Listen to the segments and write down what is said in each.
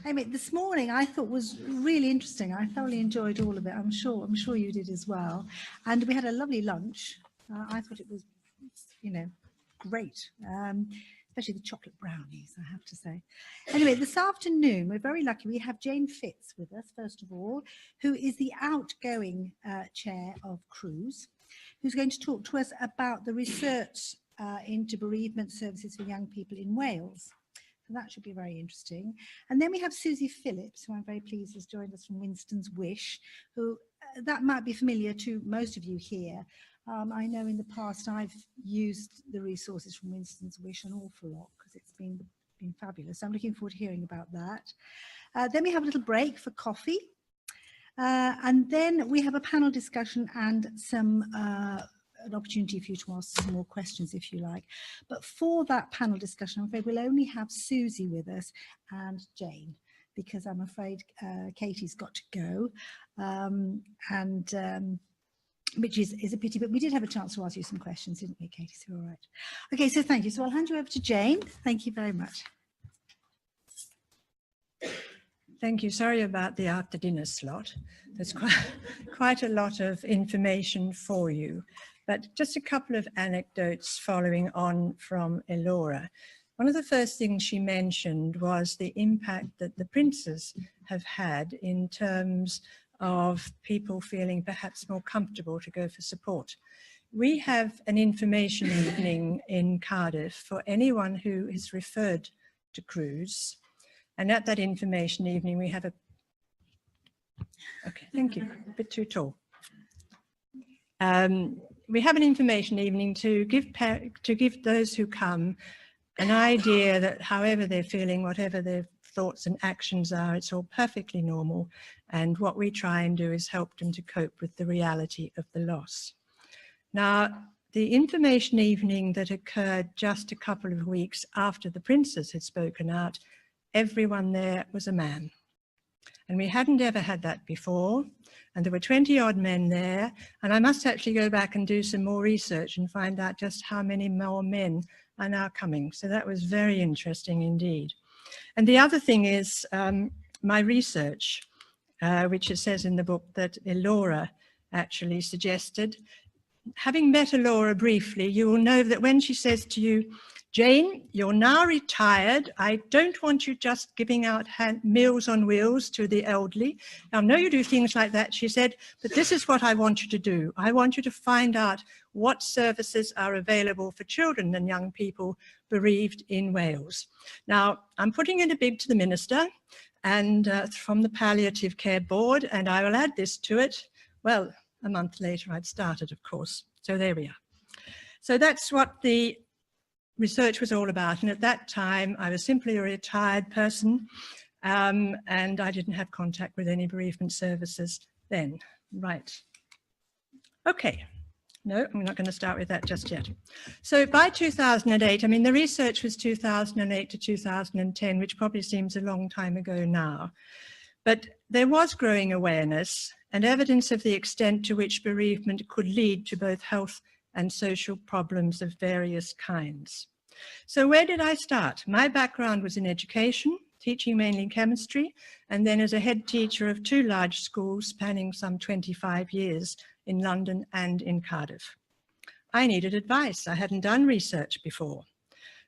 Amy, this morning I thought was really interesting. I thoroughly enjoyed all of it. I'm sure you did as well. And we had a lovely lunch. I thought it was, great. Especially the chocolate brownies, I have to say. Anyway, this afternoon, we're very lucky. We have Jane Fitz with us, first of all, who is the outgoing chair of CRUSE, who's going to talk to us about the research into bereavement services for young people in Wales. So that should be very interesting. And then we have Suzannah Phillips, who I'm very pleased has joined us from Winston's Wish, who that might be familiar to most of you here. I know in the past I've used the resources from Winston's Wish an awful lot because it's been fabulous. I'm looking forward to hearing about that. Then we have a little break for coffee. And then we have a panel discussion and an opportunity for you to ask some more questions if you like. But for that panel discussion, I'm afraid we'll only have Susie with us and Jane, because I'm afraid Katie's got to go. Which is a pity, but we did have a chance to ask you some questions, didn't we, Katie? So all right. Okay, so thank you. So I'll hand you over to Jane. Thank you very much. Thank you. Sorry about the after dinner slot. There's quite a lot of information for you, but just a couple of anecdotes following on from Elora. One of the first things she mentioned was the impact that the princes have had in terms of people feeling perhaps more comfortable to go for support. We have an information evening in Cardiff for anyone who is referred to CRUSE. And at that information evening, we have okay, thank you, a bit too tall. We have an information evening to give those who come an idea that however they're feeling, whatever their thoughts and actions are, it's all perfectly normal. And what we try and do is help them to cope with the reality of the loss. Now, the information evening that occurred just a couple of weeks after the princes had spoken out, everyone there was a man. And we hadn't ever had that before. And there were 20 odd men there. And I must actually go back and do some more research and find out just how many more men are now coming. So that was very interesting indeed. And the other thing is my research, which it says in the book that Elora actually suggested. Having met Elora briefly, you will know that when she says to you, Jane, you're now retired. I don't want you just giving out meals on wheels to the elderly. Now, I know you do things like that, she said, but this is what I want you to do. I want you to find out what services are available for children and young people bereaved in Wales. Now, I'm putting in a bid to the Minister and from the Palliative Care Board, and I will add this to it. Well, a month later I'd started, of course. So there we are. So that's what the research was all about. And at that time, I was simply a retired person and I didn't have contact with any bereavement services then. Right. Okay. No, I'm not going to start with that just yet. So by 2008, I mean, the research was 2008 to 2010, which probably seems a long time ago now. But there was growing awareness and evidence of the extent to which bereavement could lead to both health and social problems of various kinds. So where did I start? My background was in education, teaching mainly chemistry, and then as a head teacher of 2 large schools spanning some 25 years in London and in Cardiff. I needed advice. I hadn't done research before.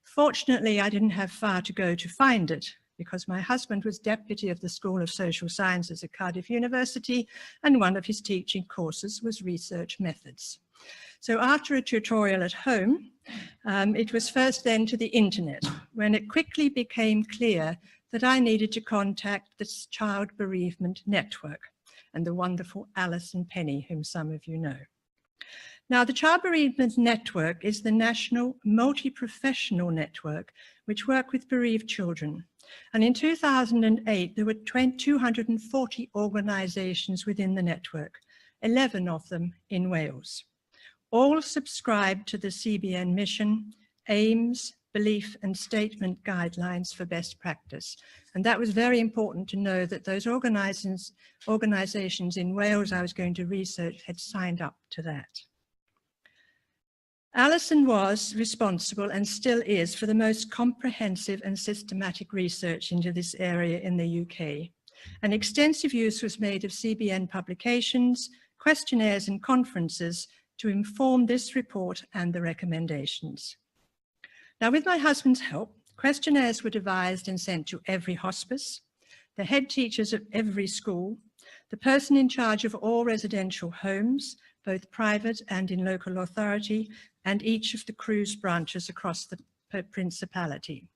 Fortunately, I didn't have far to go to find it because my husband was deputy of the School of Social Sciences at Cardiff University, and one of his teaching courses was research methods. So after a tutorial at home, it was first then to the internet, when it quickly became clear that I needed to contact the Child Bereavement Network and the wonderful Alice and Penny, whom some of you know. Now, the Child Bereavement Network is the national multi-professional network which work with bereaved children. And in 2008, there were 240 organisations within the network, 11 of them in Wales. All subscribed to the CBN mission, aims, belief and statement guidelines for best practice. And that was very important to know that those organisations in Wales I was going to research had signed up to that. Alison was responsible and still is for the most comprehensive and systematic research into this area in the UK. And extensive use was made of CBN publications, questionnaires and conferences to inform this report and the recommendations. Now, with my husband's help, questionnaires were devised and sent to every hospice, the head teachers of every school, the person in charge of all residential homes, both private and in local authority, and each of the CRUSE branches across the Principality.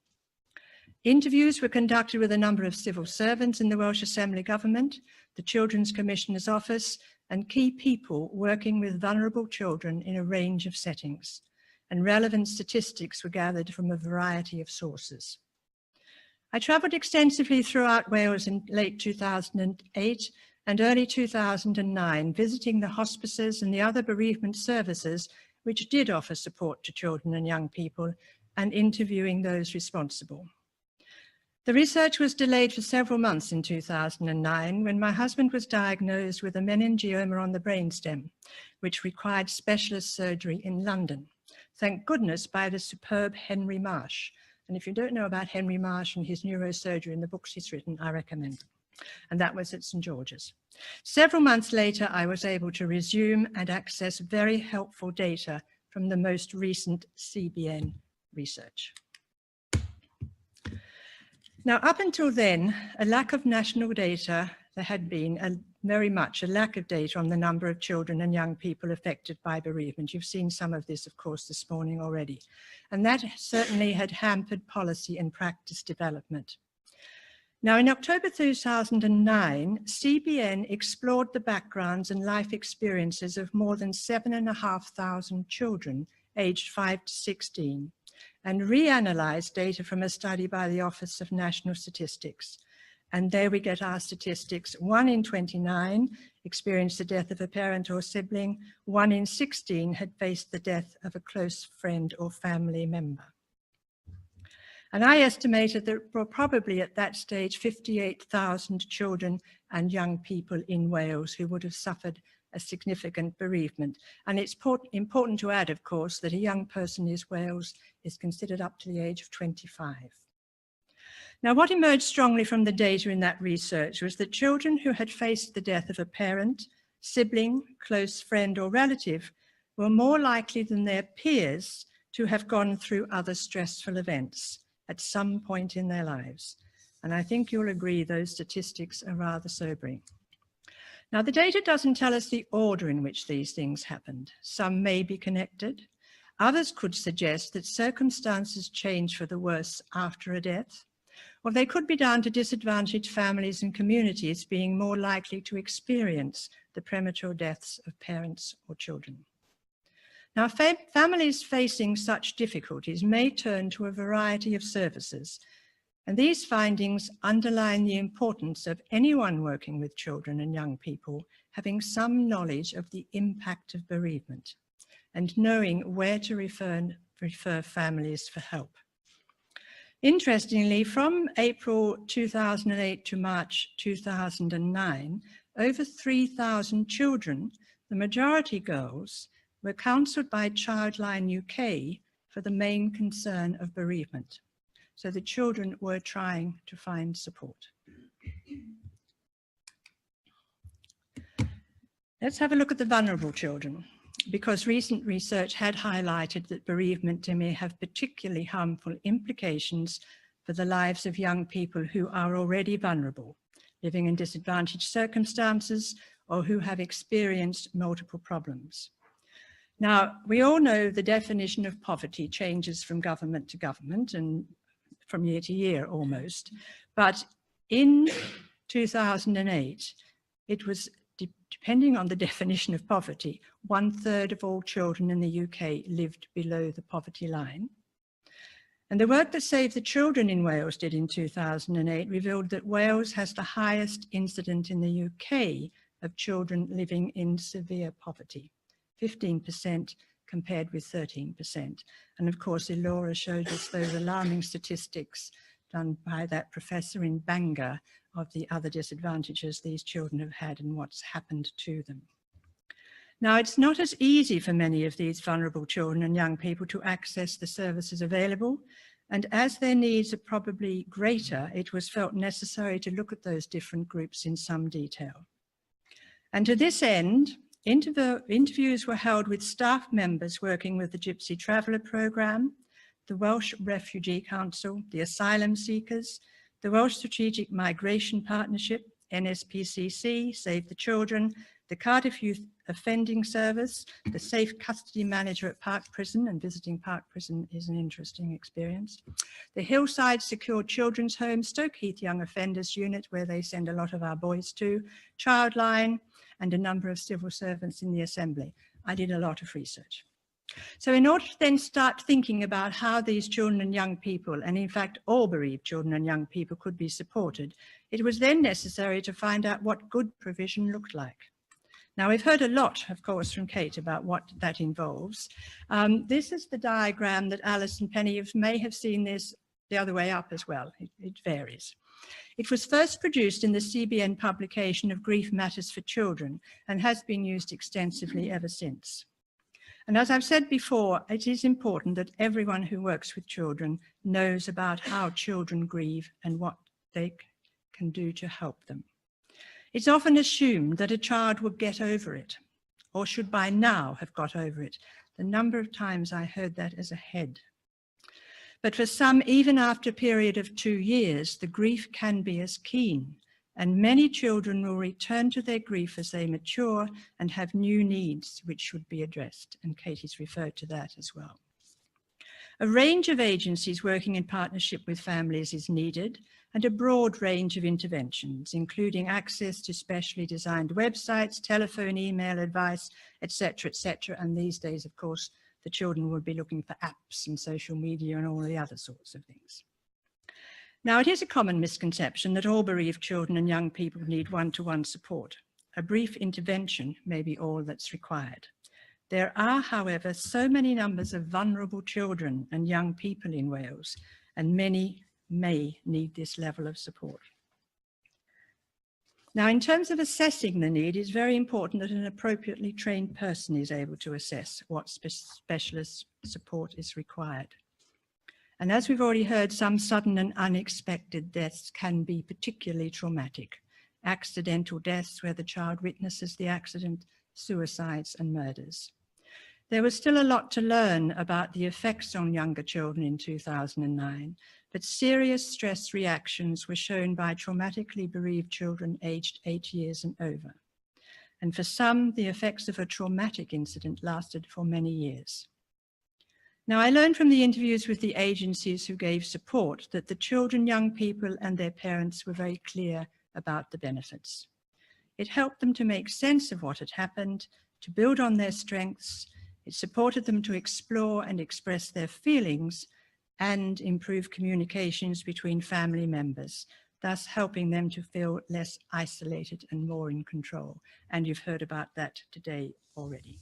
Interviews were conducted with a number of civil servants in the Welsh Assembly Government, the Children's Commissioner's Office, and key people working with vulnerable children in a range of settings, and relevant statistics were gathered from a variety of sources. I travelled extensively throughout Wales in late 2008 and early 2009, visiting the hospices and the other bereavement services which did offer support to children and young people, and interviewing those responsible. The research was delayed for several months in 2009 when my husband was diagnosed with a meningioma on the brainstem, which required specialist surgery in London. Thank goodness by the superb Henry Marsh. And if you don't know about Henry Marsh and his neurosurgery and the books he's written, I recommend them. And that was at St. George's. Several months later, I was able to resume and access very helpful data from the most recent CBN research. Now, up until then, a lack of national data, there had been very much a lack of data on the number of children and young people affected by bereavement. You've seen some of this, of course, this morning already. And that certainly had hampered policy and practice development. Now, in October 2009, CBN explored the backgrounds and life experiences of more than 7,500 children aged 5 to 16 and reanalyzed data from a study by the Office of National Statistics. And there we get our statistics. 1 in 29 experienced the death of a parent or sibling. 1 in 16 had faced the death of a close friend or family member. And I estimated there were probably at that stage 58,000 children and young people in Wales who would have suffered a significant bereavement. And it's important to add, of course, that a young person in Wales is considered up to the age of 25. Now, what emerged strongly from the data in that research was that children who had faced the death of a parent, sibling, close friend or relative were more likely than their peers to have gone through other stressful events at some point in their lives. And I think you'll agree those statistics are rather sobering. Now, the data doesn't tell us the order in which these things happened. Some may be connected. Others could suggest that circumstances change for the worse after a death, or they could be down to disadvantaged families and communities being more likely to experience the premature deaths of parents or children. Now, families facing such difficulties may turn to a variety of services, and these findings underline the importance of anyone working with children and young people having some knowledge of the impact of bereavement and knowing where to refer families for help. Interestingly, from April 2008 to March 2009, over 3,000 children, the majority girls, were counselled by Childline UK for the main concern of bereavement. So the children were trying to find support. Let's have a look at the vulnerable children, because recent research had highlighted that bereavement may have particularly harmful implications for the lives of young people who are already vulnerable, living in disadvantaged circumstances, or who have experienced multiple problems. Now, we all know the definition of poverty changes from government to government and from year to year almost, but in 2008, it was, depending on the definition of poverty, 1/3 of all children in the UK lived below the poverty line. And the work that Save the Children in Wales did in 2008 revealed that Wales has the highest incidence in the UK of children living in severe poverty, 15% compared with 13%. And of course, Elora showed us those alarming statistics done by that professor in Bangor of the other disadvantages these children have had and what's happened to them. Now, it's not as easy for many of these vulnerable children and young people to access the services available, and as their needs are probably greater, it was felt necessary to look at those different groups in some detail. And to this end, interviews were held with staff members working with the Gypsy Traveller Programme, the Welsh Refugee Council, the Asylum Seekers, the Welsh Strategic Migration Partnership, NSPCC, Save the Children, the Cardiff Youth Offending Service, the Safe Custody Manager at Park Prison, and visiting Park Prison is an interesting experience, the Hillside Secure Children's Home, Stoke Heath Young Offenders Unit, where they send a lot of our boys to, Childline, and a number of civil servants in the Assembly. I did a lot of research. So in order to then start thinking about how these children and young people, and in fact all bereaved children and young people, could be supported, it was then necessary to find out what good provision looked like. Now, we've heard a lot, of course, from Kate about what that involves. This is the diagram that Alice and Penny may have seen this the other way up as well. It varies. It was first produced in the CBN publication of Grief Matters for Children and has been used extensively ever since. And as I've said before, it is important that everyone who works with children knows about how children grieve and what they can do to help them. It's often assumed that a child will get over it, or should by now have got over it. The number of times I heard that as a head. But for some, even after a period of 2 years, the grief can be as keen, and many children will return to their grief as they mature and have new needs which should be addressed. And Katie's referred to that as well. A range of agencies working in partnership with families is needed, and a broad range of interventions, including access to specially designed websites, telephone, email advice, etc., etc. And these days, of course, the children will be looking for apps and social media and all the other sorts of things. Now, it is a common misconception that all bereaved children and young people need one-to-one support. A brief intervention may be all that's required. There are, however, so many numbers of vulnerable children and young people in Wales, and many may need this level of support. Now, in terms of assessing the need, it's very important that an appropriately trained person is able to assess what specialist support is required. And as we've already heard, some sudden and unexpected deaths can be particularly traumatic. Accidental deaths where the child witnesses the accident, suicides and murders. There was still a lot to learn about the effects on younger children in 2009, but serious stress reactions were shown by traumatically bereaved children aged 8 years and over. And for some, the effects of a traumatic incident lasted for many years. Now, I learned from the interviews with the agencies who gave support that the children, young people and their parents were very clear about the benefits. It helped them to make sense of what had happened, to build on their strengths. It supported them to explore and express their feelings and improve communications between family members, thus helping them to feel less isolated and more in control. And you've heard about that today already.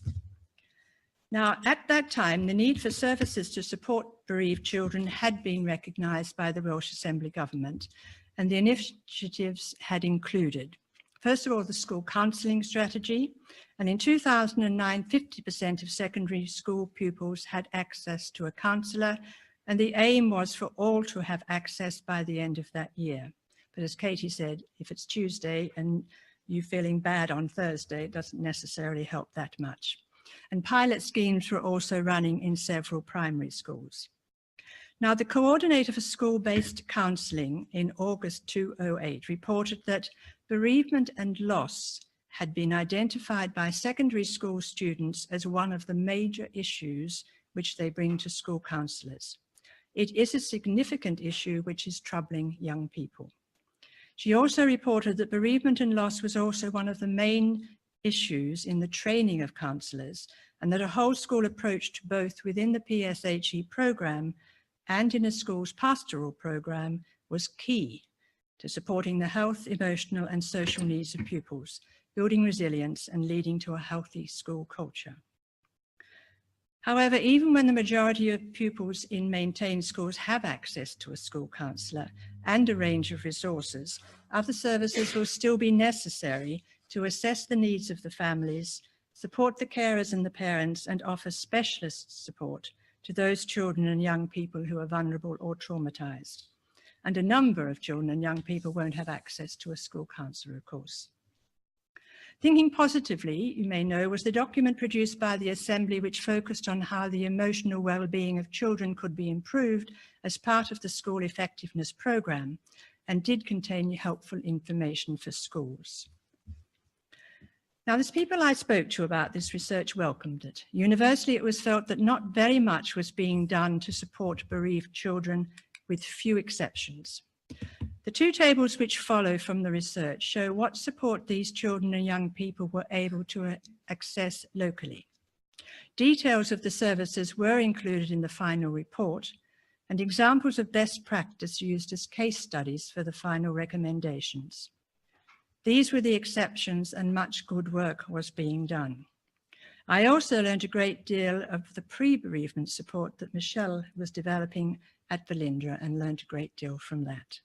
Now, at that time, the need for services to support bereaved children had been recognised by the Welsh Assembly Government, and the initiatives had included, first of all, the school counselling strategy, and in 2009, 50% of secondary school pupils had access to a counsellor, and the aim was for all to have access by the end of that year. But as Katie said, if it's Tuesday and you're feeling bad on Thursday, it doesn't necessarily help that much. And pilot schemes were also running in several primary schools. Now, the coordinator for school-based counselling in August 2008 reported that bereavement and loss had been identified by secondary school students as one of the major issues which they bring to school counsellors. It is a significant issue which is troubling young people. She also reported that bereavement and loss was also one of the main issues in the training of counsellors, and that a whole school approach to both within the PSHE programme and in a school's pastoral programme was key to supporting the health, emotional and social needs of pupils, building resilience and leading to a healthy school culture. However, even when the majority of pupils in maintained schools have access to a school counsellor and a range of resources, other services will still be necessary to assess the needs of the families, support the carers and the parents, and offer specialist support to those children and young people who are vulnerable or traumatized. And a number of children and young people won't have access to a school counsellor, of course. Thinking Positively, you may know, was the document produced by the Assembly which focused on how the emotional well-being of children could be improved as part of the school effectiveness programme, and did contain helpful information for schools. Now, the people I spoke to about this research welcomed it. Universally, it was felt that not very much was being done to support bereaved children, with few exceptions. The two tables which follow from the research show what support these children and young people were able to access locally. Details of the services were included in the final report, and examples of best practice used as case studies for the final recommendations. These were the exceptions, and much good work was being done. I also learned a great deal of the pre-bereavement support that Michelle was developing at Valindra, and learned a great deal from that.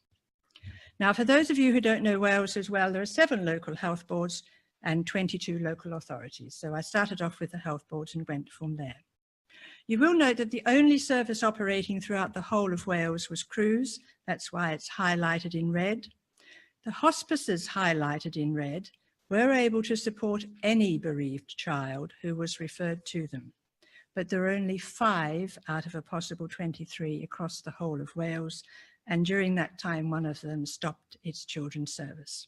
Now, for those of you who don't know Wales as well, there are 7 local health boards and 22 local authorities. So I started off with the health boards and went from there. You will note that the only service operating throughout the whole of Wales was CRUSE. That's why it's highlighted in red. The hospices highlighted in red were able to support any bereaved child who was referred to them, but there are only 5 out of a possible 23 across the whole of Wales, and during that time one of them stopped its children's service.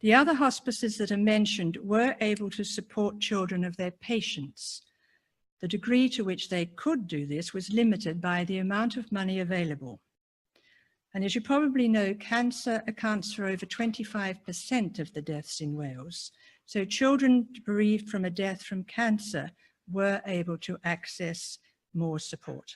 The other hospices that are mentioned were able to support children of their patients. The degree to which they could do this was limited by the amount of money available. And as you probably know, cancer accounts for over 25% of the deaths in Wales. So children bereaved from a death from cancer were able to access more support.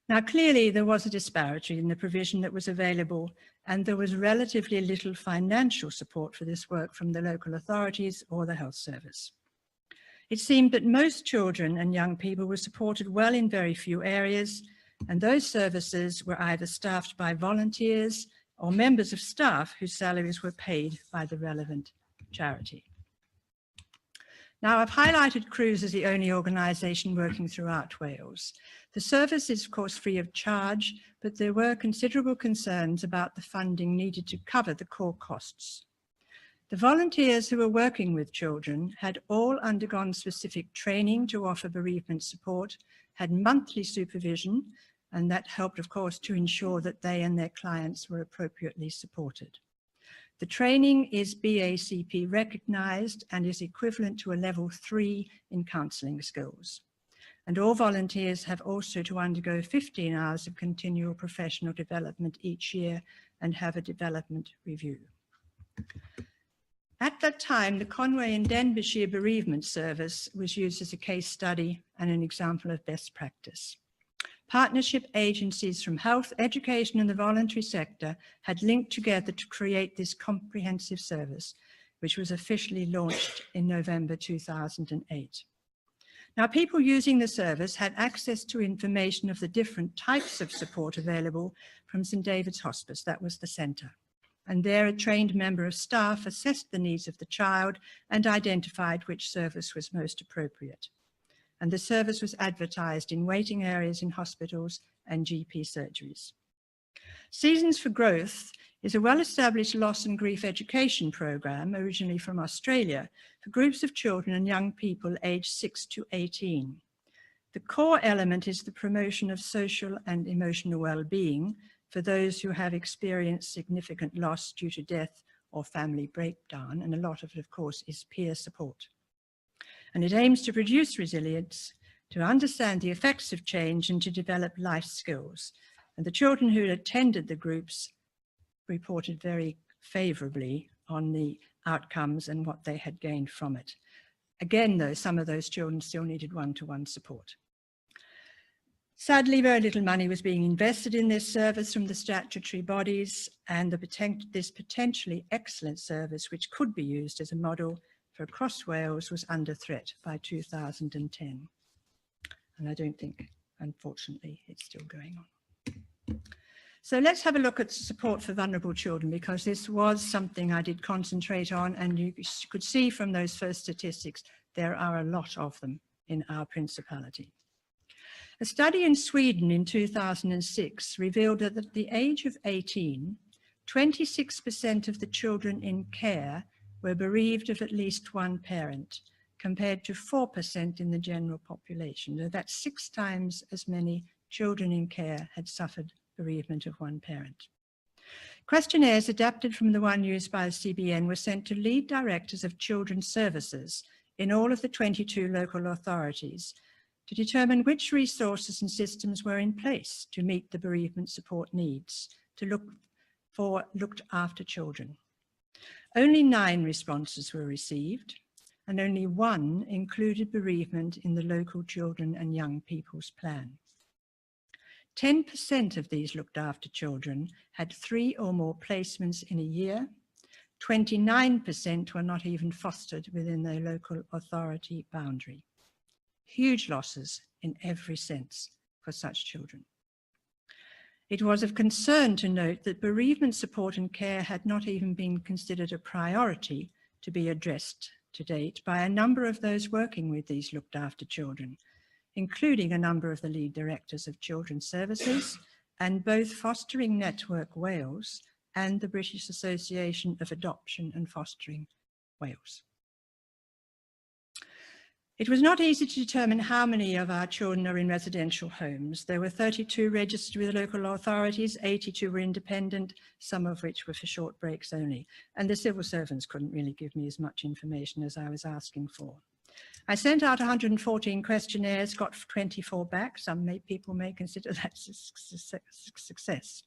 Now, clearly there was a disparity in the provision that was available, and there was relatively little financial support for this work from the local authorities or the health service. It seemed that most children and young people were supported well in very few areas, and those services were either staffed by volunteers or members of staff whose salaries were paid by the relevant charity. Now, I've highlighted CRUSE as the only organisation working throughout Wales. The service is, of course, free of charge, but there were considerable concerns about the funding needed to cover the core costs. The volunteers who were working with children had all undergone specific training to offer bereavement support, had monthly supervision, and that helped, of course, to ensure that they and their clients were appropriately supported. The training is BACP recognised and is equivalent to a level 3 in counselling skills. And all volunteers have also to undergo 15 hours of continual professional development each year and have a development review. At that time, the Conwy and Denbighshire bereavement service was used as a case study and an example of best practice. Partnership agencies from health, education and the voluntary sector had linked together to create this comprehensive service, which was officially launched in November 2008. Now, people using the service had access to information of the different types of support available from St David's Hospice, that was the centre. And there a trained member of staff assessed the needs of the child and identified which service was most appropriate. And the service was advertised in waiting areas in hospitals and GP surgeries. Seasons for Growth is a well-established loss and grief education programme, originally from Australia, for groups of children and young people aged 6 to 18. The core element is the promotion of social and emotional well-being for those who have experienced significant loss due to death or family breakdown, and a lot of it, of course, is peer support. And it aims to produce resilience, to understand the effects of change and to develop life skills. And the children who attended the groups reported very favourably on the outcomes and what they had gained from it. Again, though, some of those children still needed one-to-one support. Sadly, very little money was being invested in this service from the statutory bodies, and this potentially excellent service, which could be used as a model for across Wales, was under threat by 2010. And I don't think, unfortunately, it's still going on. So let's have a look at support for vulnerable children, because this was something I did concentrate on, and you could see from those first statistics, there are a lot of them in our principality. A study in Sweden in 2006 revealed that at the age of 18, 26% of the children in care were bereaved of at least one parent, compared to 4% in the general population. So that's 6 times as many children in care had suffered bereavement of one parent. Questionnaires adapted from the one used by the CBN were sent to lead directors of children's services in all of the 22 local authorities to determine which resources and systems were in place to meet the bereavement support needs, to looked after children. Only 9 responses were received, and only 1 included bereavement in the local children and young people's plan. 10% of these looked after children had 3 or more placements in a year. 29% were not even fostered within their local authority boundary. Huge losses in every sense for such children. It was of concern to note that bereavement support and care had not even been considered a priority to be addressed to date by a number of those working with these looked after children, including a number of the lead directors of children's services and both Fostering Network Wales and the British Association of Adoption and Fostering Wales. It was not easy to determine how many of our children are in residential homes. There were 32 registered with local authorities, 82 were independent, some of which were for short breaks only. And the civil servants couldn't really give me as much information as I was asking for. I sent out 114 questionnaires, got 24 back. Some people may consider that a success.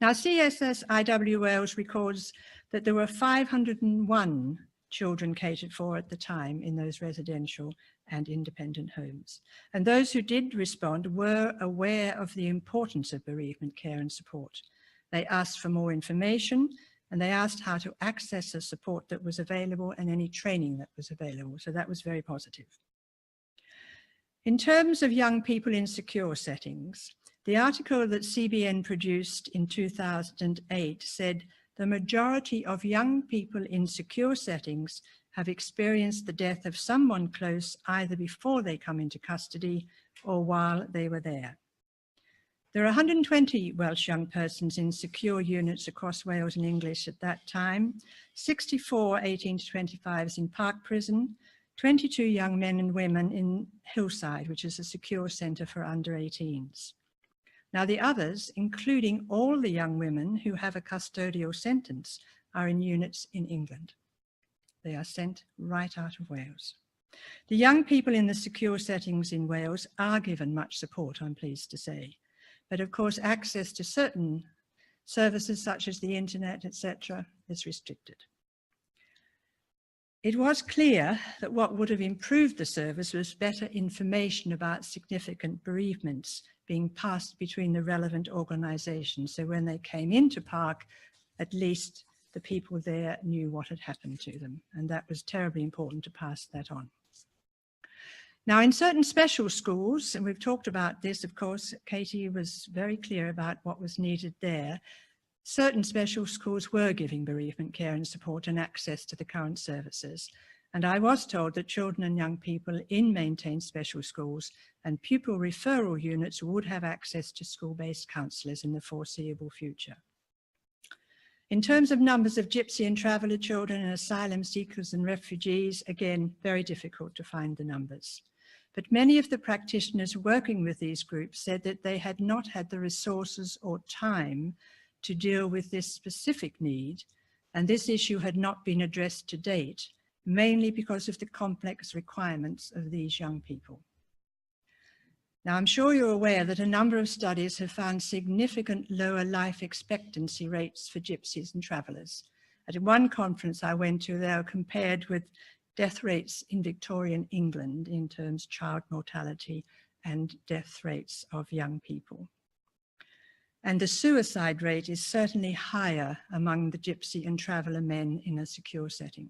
Now, CSSIW Wales records that there were 501 children catered for at the time in those residential and independent homes. And those who did respond were aware of the importance of bereavement care and support. They asked for more information, and they asked how to access the support that was available and any training that was available. So that was very positive. In terms of young people in secure settings, the article that CBN produced in 2008 said the majority of young people in secure settings have experienced the death of someone close either before they come into custody or while they were there. There are 120 Welsh young persons in secure units across Wales and English at that time, 64 18 to 25s in Park Prison, 22 young men and women in Hillside, which is a secure centre for under 18s. Now the others, including all the young women who have a custodial sentence, are in units in England. They are sent right out of Wales. The young people in the secure settings in Wales are given much support, I'm pleased to say. But of course, access to certain services such as the internet, etc., is restricted. It was clear that what would have improved the service was better information about significant bereavements being passed between the relevant organisations. So when they came into Park, at least the people there knew what had happened to them. And that was terribly important to pass that on. Now, in certain special schools, and we've talked about this, of course, Katie was very clear about what was needed there. Certain special schools were giving bereavement care and support and access to the current services. And I was told that children and young people in maintained special schools and pupil referral units would have access to school-based counsellors in the foreseeable future. In terms of numbers of gypsy and traveller children and asylum seekers and refugees, again, very difficult to find the numbers. But many of the practitioners working with these groups said that they had not had the resources or time to deal with this specific need, and this issue had not been addressed to date, mainly because of the complex requirements of these young people. Now, I'm sure you're aware that a number of studies have found significant lower life expectancy rates for gypsies and travellers. At one conference I went to, they were compared with death rates in Victorian England in terms of child mortality and death rates of young people. And the suicide rate is certainly higher among the gypsy and traveller men in a secure setting.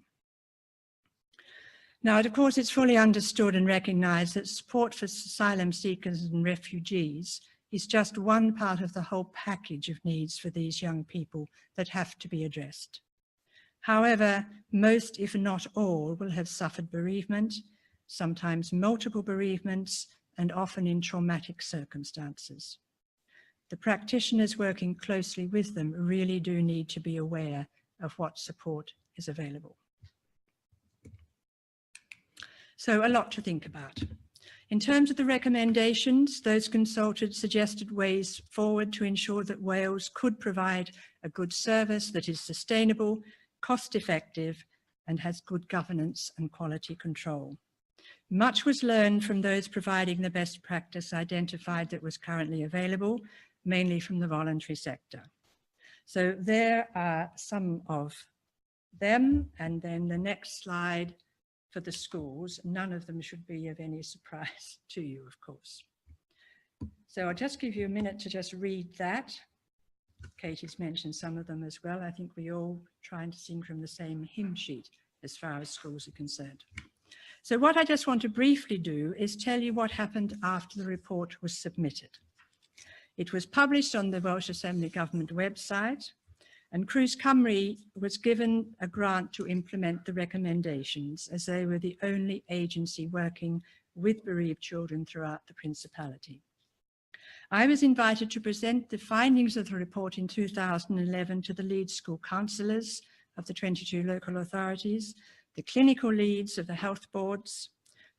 Now, of course, it's fully understood and recognised that support for asylum seekers and refugees is just one part of the whole package of needs for these young people that have to be addressed. However, most, if not all, will have suffered bereavement, sometimes multiple bereavements, and often in traumatic circumstances. The practitioners working closely with them really do need to be aware of what support is available. So a lot to think about. In terms of the recommendations, those consulted suggested ways forward to ensure that Wales could provide a good service that is sustainable, cost-effective, and has good governance and quality control. Much was learned from those providing the best practice identified that was currently available, mainly from the voluntary sector. So there are some of them, and then the next slide for the schools. None of them should be of any surprise to you, of course. So I'll just give you a minute to just read that. Katie's mentioned some of them as well. I think we all trying to sing from the same hymn sheet as far as schools are concerned. So what I just want to briefly do is tell you what happened after the report was submitted. It was published on the Welsh Assembly Government website, and CRUSE Cymru was given a grant to implement the recommendations, as they were the only agency working with bereaved children throughout the Principality. I was invited to present the findings of the report in 2011 to the lead school councillors of the 22 local authorities, the clinical leads of the health boards,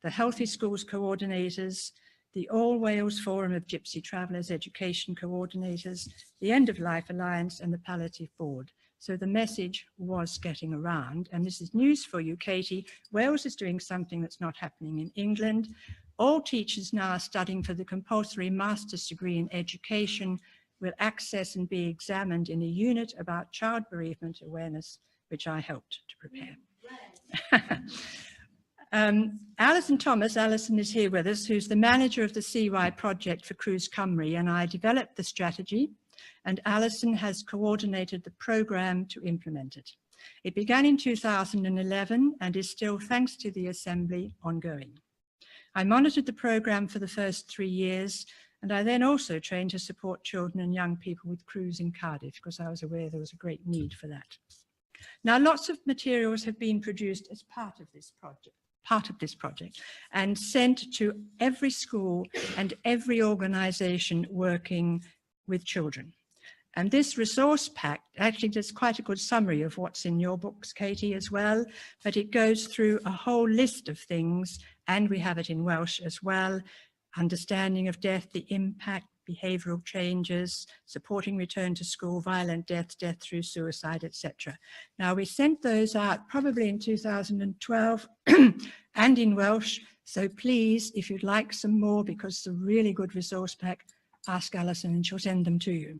the Healthy Schools coordinators, the All Wales Forum of Gypsy Travellers Education coordinators, the End of Life Alliance, and the Palliative Board. So the message was getting around, and this is news for you, Katie. Wales is doing something that's not happening in England. All teachers now are studying for the compulsory master's degree in education will access and be examined in a unit about child bereavement awareness, which I helped to prepare. Alison Thomas, Alison is here with us, who's the manager of the CY project for CRUSE Cymru, and I developed the strategy, and Alison has coordinated the programme to implement it. It began in 2011 and is still, thanks to the Assembly, ongoing. I monitored the programme for the first 3 years, and I then also trained to support children and young people with CRUSE in Cardiff, because I was aware there was a great need for that. Now, lots of materials have been produced as part of this project and sent to every school and every organisation working with children. And this resource pack actually does quite a good summary of what's in your books, Katie, as well, but it goes through a whole list of things, and we have it in Welsh as well: understanding of death, the impact, behavioural changes, supporting return to school, violent death, death through suicide, etc. Now, we sent those out probably in 2012 and in Welsh, so please, if you'd like some more, because it's a really good resource pack, ask Alison and she'll send them to you.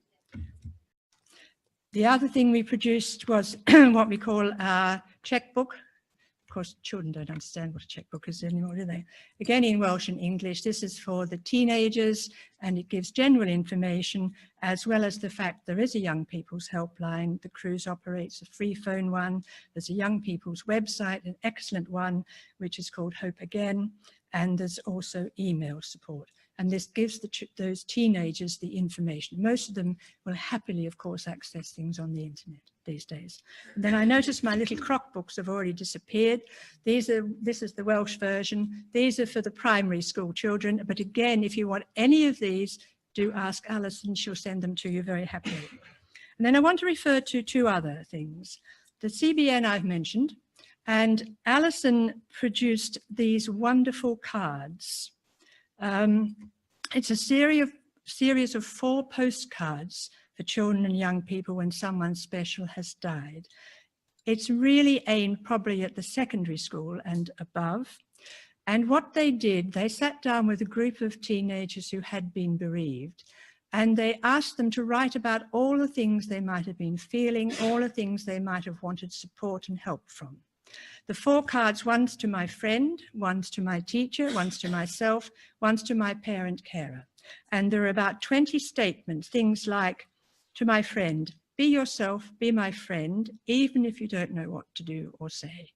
The other thing we produced was what we call our checkbook. Of course, children don't understand what a checkbook is anymore, do they? Again, in Welsh and English, this is for the teenagers, and it gives general information, as well as the fact there is a young people's helpline. The CRUSE operates a free phone one. There's a young people's website, an excellent one, which is called Hope Again, and there's also email support. And this gives those teenagers the information. Most of them will happily, of course, access things on the internet these days. And then I noticed my little crock books have already disappeared. This is the Welsh version. These are for the primary school children. But again, if you want any of these, do ask Alison. She'll send them to you very happily. And then I want to refer to 2 other things. The CBN I've mentioned, and Alison produced these wonderful cards. It's a series of 4 postcards for children and young people when someone special has died. It's really aimed probably at the secondary school and above. And what they did, they sat down with a group of teenagers who had been bereaved, and they asked them to write about all the things they might have been feeling, all the things they might have wanted support and help from. The 4 cards, one's to my friend, one's to my teacher, one's to myself, one's to my parent carer. And there are about 20 statements, things like, to my friend, be yourself, be my friend, even if you don't know what to do or say.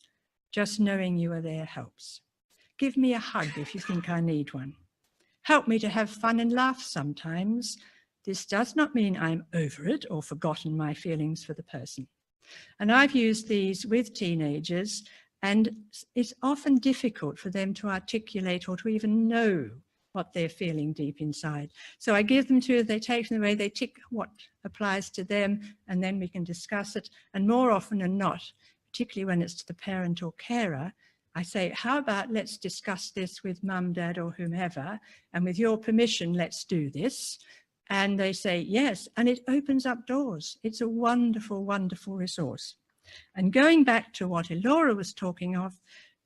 Just knowing you are there helps. Give me a hug if you think I need one. Help me to have fun and laugh sometimes. This does not mean I'm over it or forgotten my feelings for the person. And I've used these with teenagers, and it's often difficult for them to articulate or to even know what they're feeling deep inside. So I give them to, they take them away, they tick what applies to them, and then we can discuss it. And more often than not, particularly when it's to the parent or carer, I say, how about let's discuss this with mum, dad, or whomever, and with your permission, let's do this. And they say, yes, and it opens up doors. It's a wonderful, wonderful resource. And going back to what Elora was talking of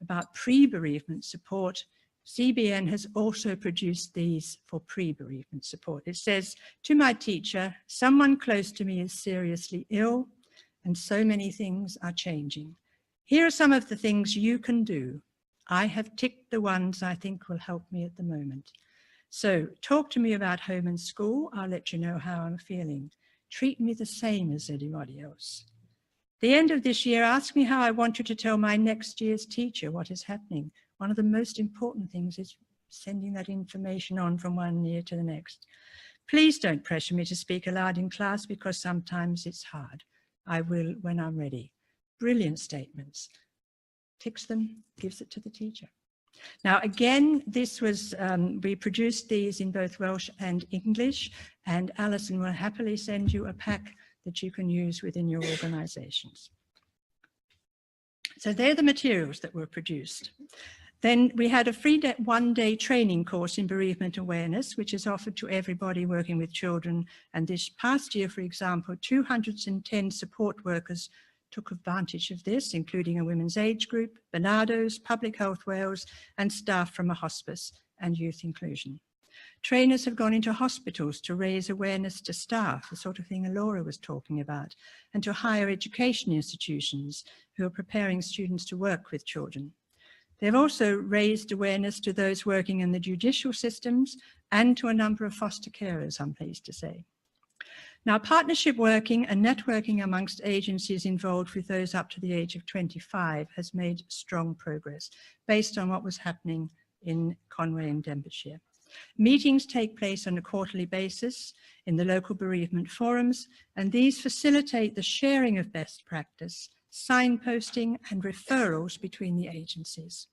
about pre-bereavement support, CBN has also produced these for pre-bereavement support. It says, to my teacher, someone close to me is seriously ill and so many things are changing. Here are some of the things you can do. I have ticked the ones I think will help me at the moment. So talk to me about home and school. I'll let you know how I'm feeling. Treat me the same as anybody else. The end of this year, ask me how I want you to tell my next year's teacher what is happening. One of the most important things is sending that information on from one year to the next. Please don't pressure me to speak aloud in class because sometimes it's hard. I will when I'm ready. Brilliant statements. Ticks them, gives it to the teacher. Now, again, this was, we produced these in both Welsh and English, and Alison will happily send you a pack that you can use within your organisations. So they're the materials that were produced. Then we had a free one-day training course in bereavement awareness, which is offered to everybody working with children. And this past year, for example, 210 support workers took advantage of this, including a women's age group, Barnardo's, Public Health Wales, and staff from a hospice and youth inclusion. Trainers have gone into hospitals to raise awareness to staff, the sort of thing Elora was talking about, and to higher education institutions who are preparing students to work with children. They've also raised awareness to those working in the judicial systems and to a number of foster carers, I'm pleased to say. Now, partnership working and networking amongst agencies involved with those up to the age of 25 has made strong progress based on what was happening in Conwy and Denbighshire. Meetings take place on a quarterly basis in the local bereavement forums, and these facilitate the sharing of best practice, signposting and referrals between the agencies.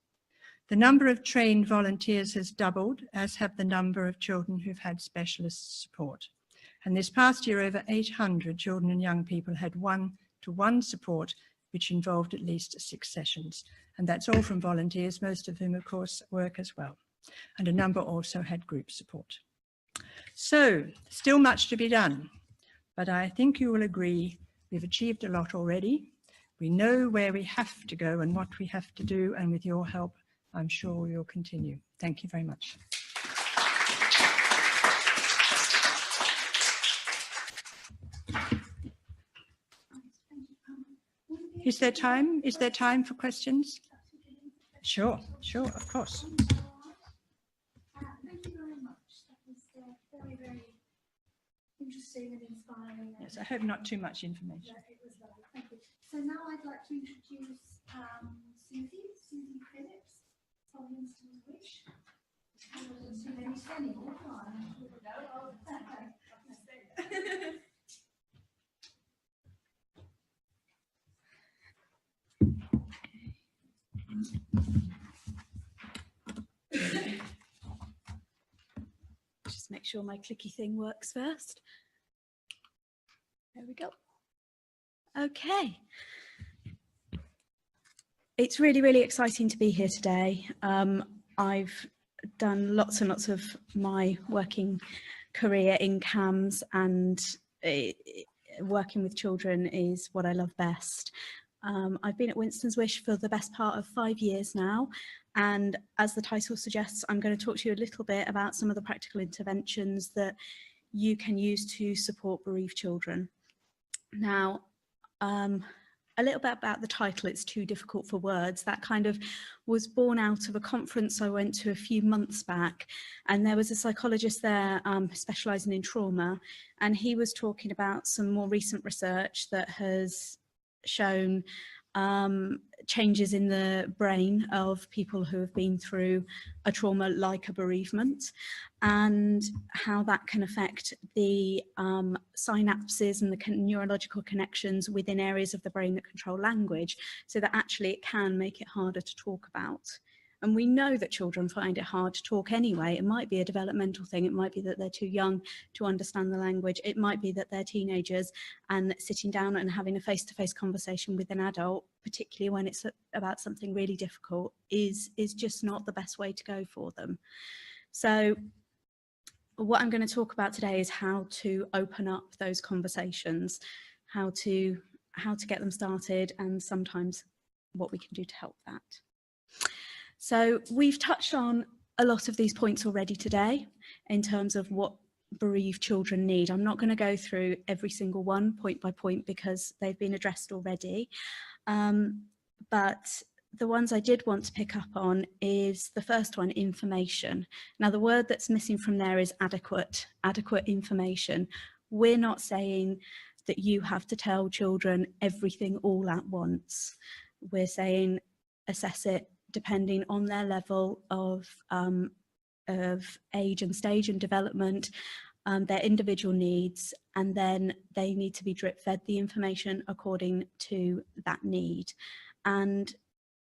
The number of trained volunteers has doubled, as have the number of children who've had specialist support. And this past year, over 800 children and young people had one-to-one support, which involved at least 6 sessions. And that's all from volunteers, most of whom, of course, work as well. And a number also had group support. So, still much to be done, but I think you will agree we've achieved a lot already. We know where we have to go and what we have to do, and with your help, I'm sure we will continue. Thank you very much. Is there time? Is there time for questions? Sure, sure, of course. Thank you very much. That was very, very interesting and inspiring. Yes, I hope not too much information. Yeah, it was lovely. Thank you. So now I'd like to introduce Suzannah Phillips from Winston's Wish. Just make sure my clicky thing works first. There we go. Okay. It's really, really exciting to be here today. I've done lots and lots of my working career in CAMS, and working with children is what I love best. I've been at Winston's Wish for the best part of 5 years now, and as the title suggests, I'm going to talk to you a little bit about some of the practical interventions that you can use to support bereaved children. Now, a little bit about the title, it's too difficult for words. That kind of was born out of a conference I went to a few months back, and there was a psychologist there specialising in trauma, and he was talking about some more recent research that has shown changes in the brain of people who have been through a trauma like a bereavement, and how that can affect the synapses and the neurological connections within areas of the brain that control language, so that actually it can make it harder to talk about. And we know that children find it hard to talk anyway. It might be a developmental thing. It might be that they're too young to understand the language. It might be that they're teenagers, and sitting down and having a face-to-face conversation with an adult, particularly when it's about something really difficult, is just not the best way to go for them. So what I'm going to talk about today is how to open up those conversations, how to get them started, and sometimes what we can do to help that. So we've touched on a lot of these points already today in terms of what bereaved children need. I'm not going to go through every single one point by point because they've been addressed already. But the ones I did want to pick up on is the first one, information. Now, the word that's missing from there is adequate information. We're not saying that you have to tell children everything all at once. We're saying assess it depending on their level of age and stage and development, their individual needs, and then they need to be drip fed the information according to that need. And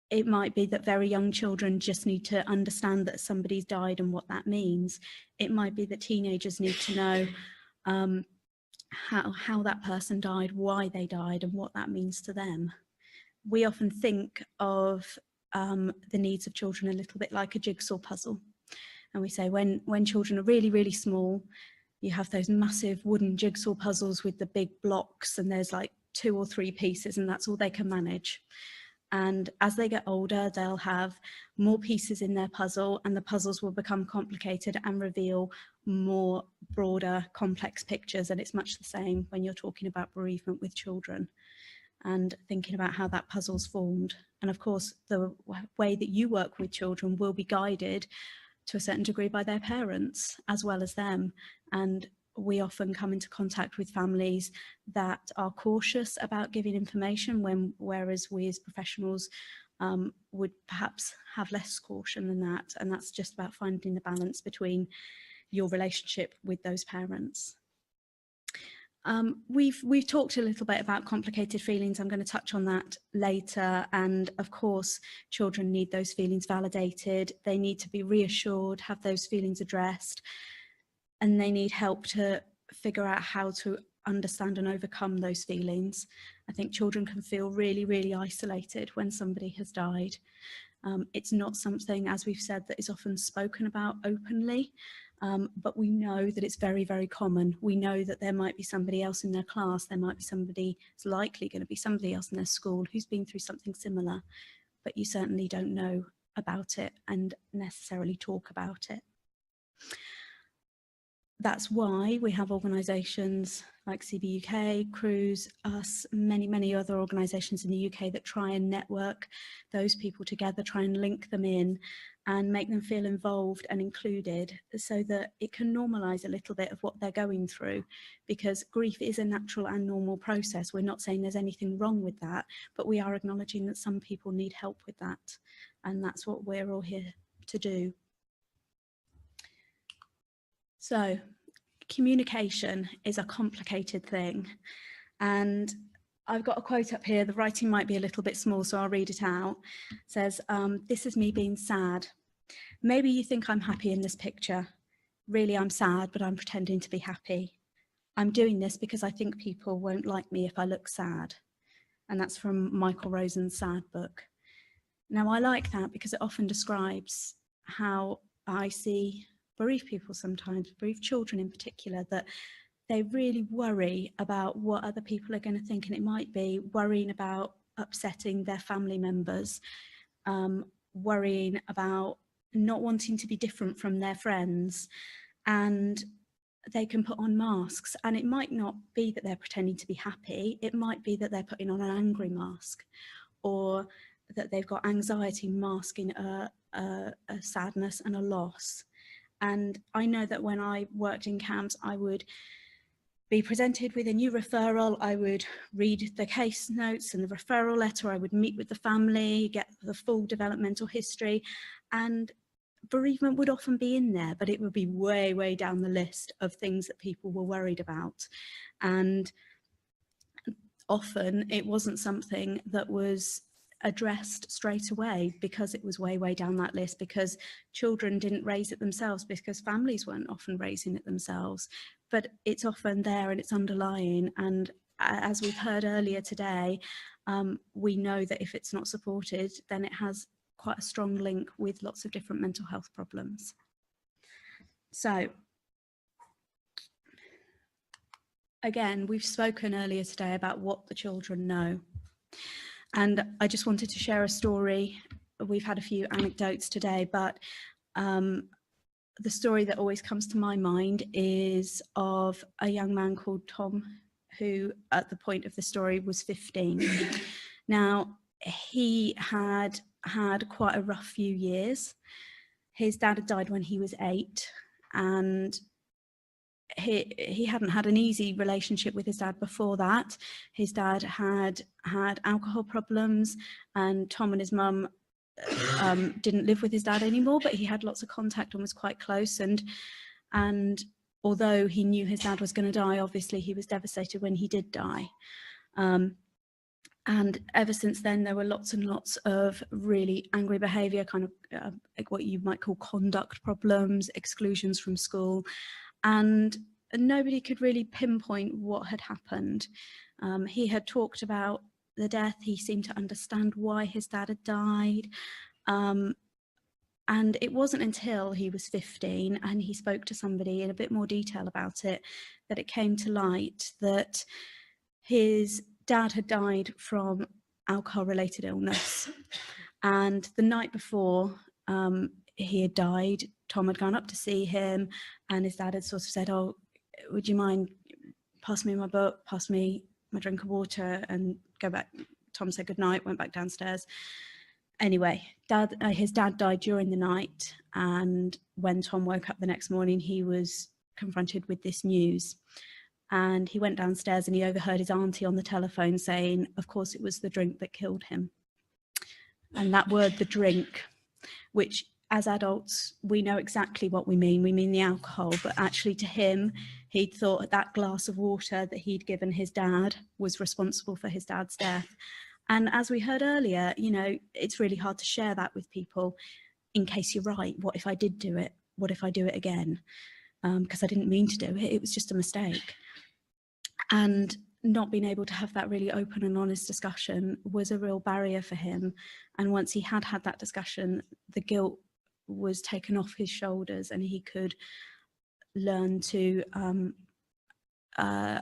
it might be that very young children just need to understand that somebody's died and what that means. It might be that teenagers need to know how that person died, why they died, and what that means to them. We often think of the needs of children a little bit like a jigsaw puzzle. And we say when children are really, really small, you have those massive wooden jigsaw puzzles with the big blocks, and there's like 2 or 3 pieces, and that's all they can manage. And as they get older, they'll have more pieces in their puzzle, and the puzzles will become complicated and reveal more broader, complex pictures. And it's much the same when you're talking about bereavement with children and thinking about how that puzzle's formed. And of course, the way that you work with children will be guided to a certain degree by their parents as well as them. And we often come into contact with families that are cautious about giving information, whereas we as professionals would perhaps have less caution than that. And that's just about finding the balance between your relationship with those parents. We've talked a little bit about complicated feelings. I'm going to touch on that later. And of course, children need those feelings validated. They need to be reassured, have those feelings addressed, and they need help to figure out how to understand and overcome those feelings. I think children can feel really, really isolated when somebody has died. It's not something, as we've said, that is often spoken about openly. But we know that it's very, very common. We know that there might be somebody else in their class, there might be somebody, it's likely going to be somebody else in their school who's been through something similar, but you certainly don't know about it and necessarily talk about it. That's why we have organisations like CBUK, CRUSE, us, many, many other organisations in the UK that try and network those people together, try and link them in and make them feel involved and included so that it can normalise a little bit of what they're going through, because grief is a natural and normal process. We're not saying there's anything wrong with that, but we are acknowledging that some people need help with that, and that's what we're all here to do. So, communication is a complicated thing, and I've got a quote up here. The writing might be a little bit small, so I'll read it out. It says, this is me being sad. Maybe you think I'm happy in this picture. Really, I'm sad, but I'm pretending to be happy. I'm doing this because I think people won't like me if I look sad. And that's from Michael Rosen's Sad book. Now, I like that because it often describes how I see bereaved people sometimes, bereaved children in particular, that they really worry about what other people are going to think, and it might be worrying about upsetting their family members, worrying about not wanting to be different from their friends, and they can put on masks. And it might not be that they're pretending to be happy, it might be that they're putting on an angry mask, or that they've got anxiety masking a sadness and a loss. And I know that when I worked in camps, I would be presented with a new referral. I would read the case notes and the referral letter. I would meet with the family, get the full developmental history, and bereavement would often be in there, but it would be way, way down the list of things that people were worried about. And often it wasn't something that was addressed straight away because it was way, way down that list, because children didn't raise it themselves, because families weren't often raising it themselves. But it's often there and it's underlying. And as we've heard earlier today, we know that if it's not supported, then it has quite a strong link with lots of different mental health problems. So again, we've spoken earlier today about what the children know. And I just wanted to share a story. We've had a few anecdotes today, but the story that always comes to my mind is of a young man called Tom, who at the point of the story was 15. Now, he had quite a rough few years. His dad had died when he was 8, and he hadn't had an easy relationship with his dad before that. His dad had alcohol problems, and Tom and his mum didn't live with his dad anymore, but he had lots of contact and was quite close. And although he knew his dad was going to die, obviously he was devastated when he did die. And ever since then, there were lots and lots of really angry behaviour, kind of like what you might call conduct problems, exclusions from school. And nobody could really pinpoint what had happened. He had talked about the death. He seemed to understand why his dad had died. And it wasn't until he was 15 and he spoke to somebody in a bit more detail about it that it came to light that his dad had died from alcohol-related illness. And the night before he had died, Tom had gone up to see him, and his dad had sort of said, "Oh, would you mind pass me my book, pass me my drink of water and go back." Tom said goodnight, went back downstairs. Anyway, his dad died during the night, and when Tom woke up the next morning, he was confronted with this news. And he went downstairs and he overheard his auntie on the telephone saying, of course, it was the drink that killed him. And that word, the drink, which as adults, we know exactly what we mean. We mean the alcohol, but actually to him, he'd thought that glass of water that he'd given his dad was responsible for his dad's death. And as we heard earlier, you know, it's really hard to share that with people in case you're right. What if I did do it? What if I do it again? Because I didn't mean to do it. It was just a mistake. And not being able to have that really open and honest discussion was a real barrier for him. And once he had had that discussion, the guilt was taken off his shoulders and he could learn to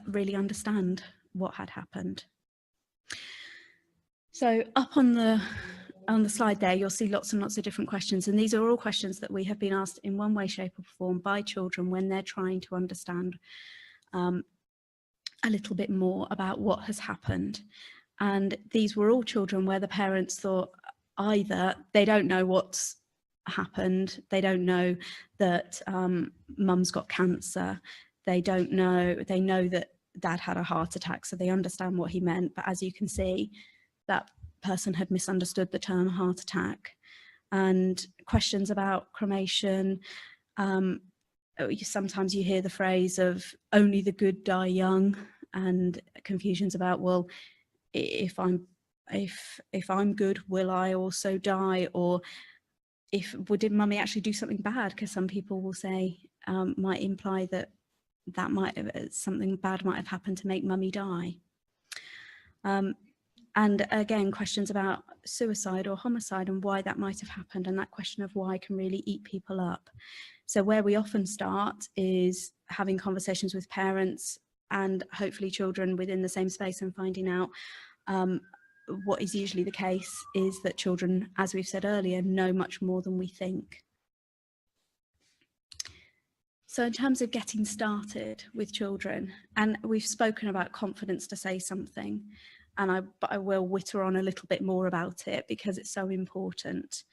really understand what had happened. So up on the slide there, you'll see lots and lots of different questions. And these are all questions that we have been asked in one way, shape or form by children when they're trying to understand a little bit more about what has happened. And these were all children where the parents thought either they don't know what's happened, they don't know that mum's got cancer, they know that dad had a heart attack, so they understand what he meant, but as you can see, that person had misunderstood the term heart attack. And questions about cremation, sometimes you hear the phrase of only the good die young, and confusions about, well, if I'm good, will I also die? Or did mummy actually do something bad? Because some people will say, might imply that something bad might have happened to make mummy die. And again, questions about suicide or homicide and why that might have happened, and that question of why can really eat people up. So where we often start is having conversations with parents and hopefully children within the same space, and finding out what is usually the case is that children, as we've said earlier, know much more than we think. So in terms of getting started with children, and we've spoken about confidence to say something, but I will witter on a little bit more about it because it's so important.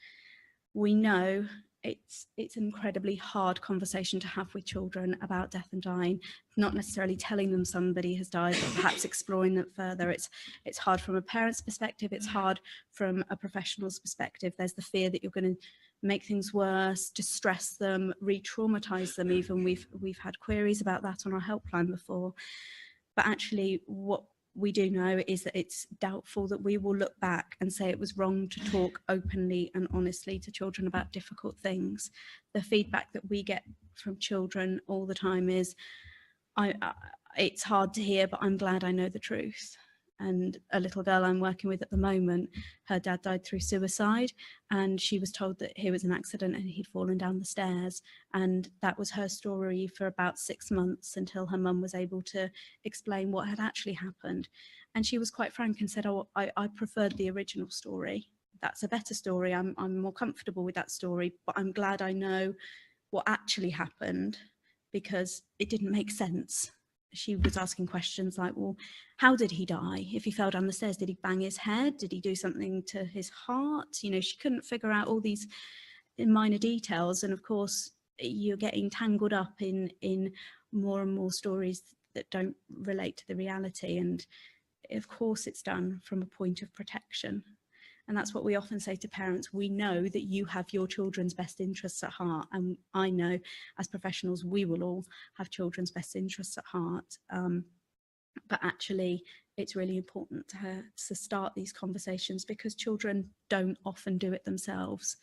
We know it's an incredibly hard conversation to have with children about death and dying, not necessarily telling them somebody has died, but perhaps exploring it further. It's hard from a parent's perspective, it's hard from a professional's perspective. There's the fear that you're going to make things worse, distress them, re-traumatize them even. We've had queries about that on our helpline before. But actually what we do know is that it's doubtful that we will look back and say it was wrong to talk openly and honestly to children about difficult things. The feedback that we get from children all the time is, it's hard to hear, but I'm glad I know the truth. And a little girl I'm working with at the moment, her dad died through suicide, and she was told that he was an accident and he'd fallen down the stairs. And that was her story for about 6 months until her mum was able to explain what had actually happened. And she was quite frank and said, oh, I preferred the original story. That's a better story. I'm more comfortable with that story, but I'm glad I know what actually happened because it didn't make sense. She was asking questions like, well, how did he die? If he fell down the stairs, did he bang his head? Did he do something to his heart? You know, she couldn't figure out all these minor details. And of course, you're getting tangled up in more and more stories that don't relate to the reality. And of course, it's done from a point of protection. And that's what we often say to parents. We know that you have your children's best interests at heart. And I know as professionals, we will all have children's best interests at heart. But actually, it's really important to start these conversations because children don't often do it themselves.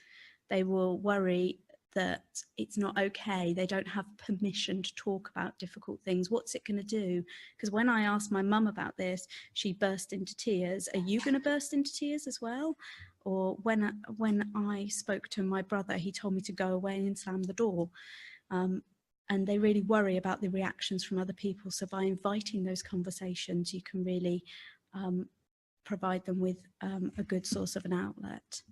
They will worry that it's not okay. They don't have permission to talk about difficult things. What's it going to do? Because when I asked my mum about this, she burst into tears. Are you going to burst into tears as well? Or when I spoke to my brother, he told me to go away and slam the door. And they really worry about the reactions from other people. So by inviting those conversations, you can really provide them with a good source of an outlet.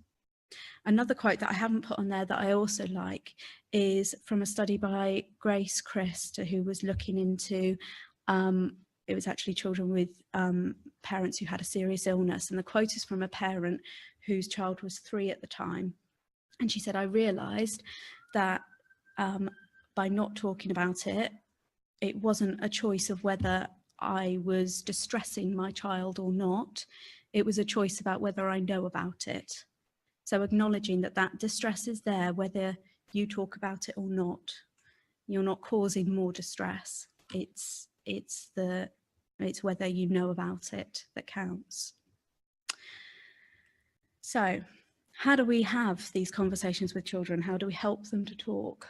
Another quote that I haven't put on there that I also like is from a study by Grace Christ, who was looking into, it was actually children with parents who had a serious illness. And the quote is from a parent whose child was 3 at the time. And she said, I realised that by not talking about it, it wasn't a choice of whether I was distressing my child or not. It was a choice about whether I know about it. So acknowledging that that distress is there, whether you talk about it or not, you're not causing more distress. It's whether you know about it that counts. So how do we have these conversations with children? How do we help them to talk?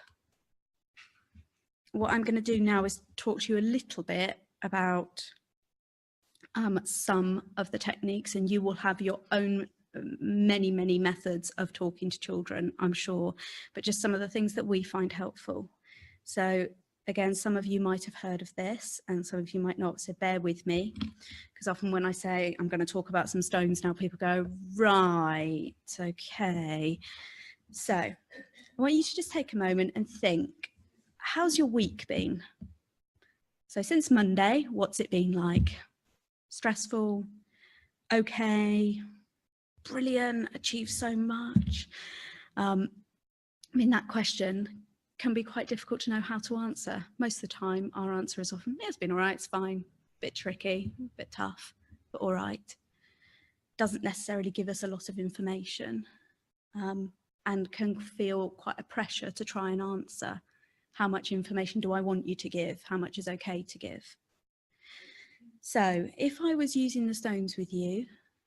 What I'm going to do now is talk to you a little bit about some of the techniques, and you will have your own many methods of talking to children, I'm sure, but just some of the things that we find helpful. So again, some of you might have heard of this and some of you might not, so bear with me, because often when I say I'm going to talk about some stones now, people go, right, okay. So I want you to just take a moment and think, how's your week been? So since Monday, what's it been like? Stressful? Okay? Brilliant, achieved so much. I mean, that question can be quite difficult to know how to answer. Most of the time, our answer is often, yeah, it's been all right, it's fine, bit tricky, bit tough, but all right. Doesn't necessarily give us a lot of information and can feel quite a pressure to try and answer. How much information do I want you to give? How much is okay to give? So if I was using the stones with you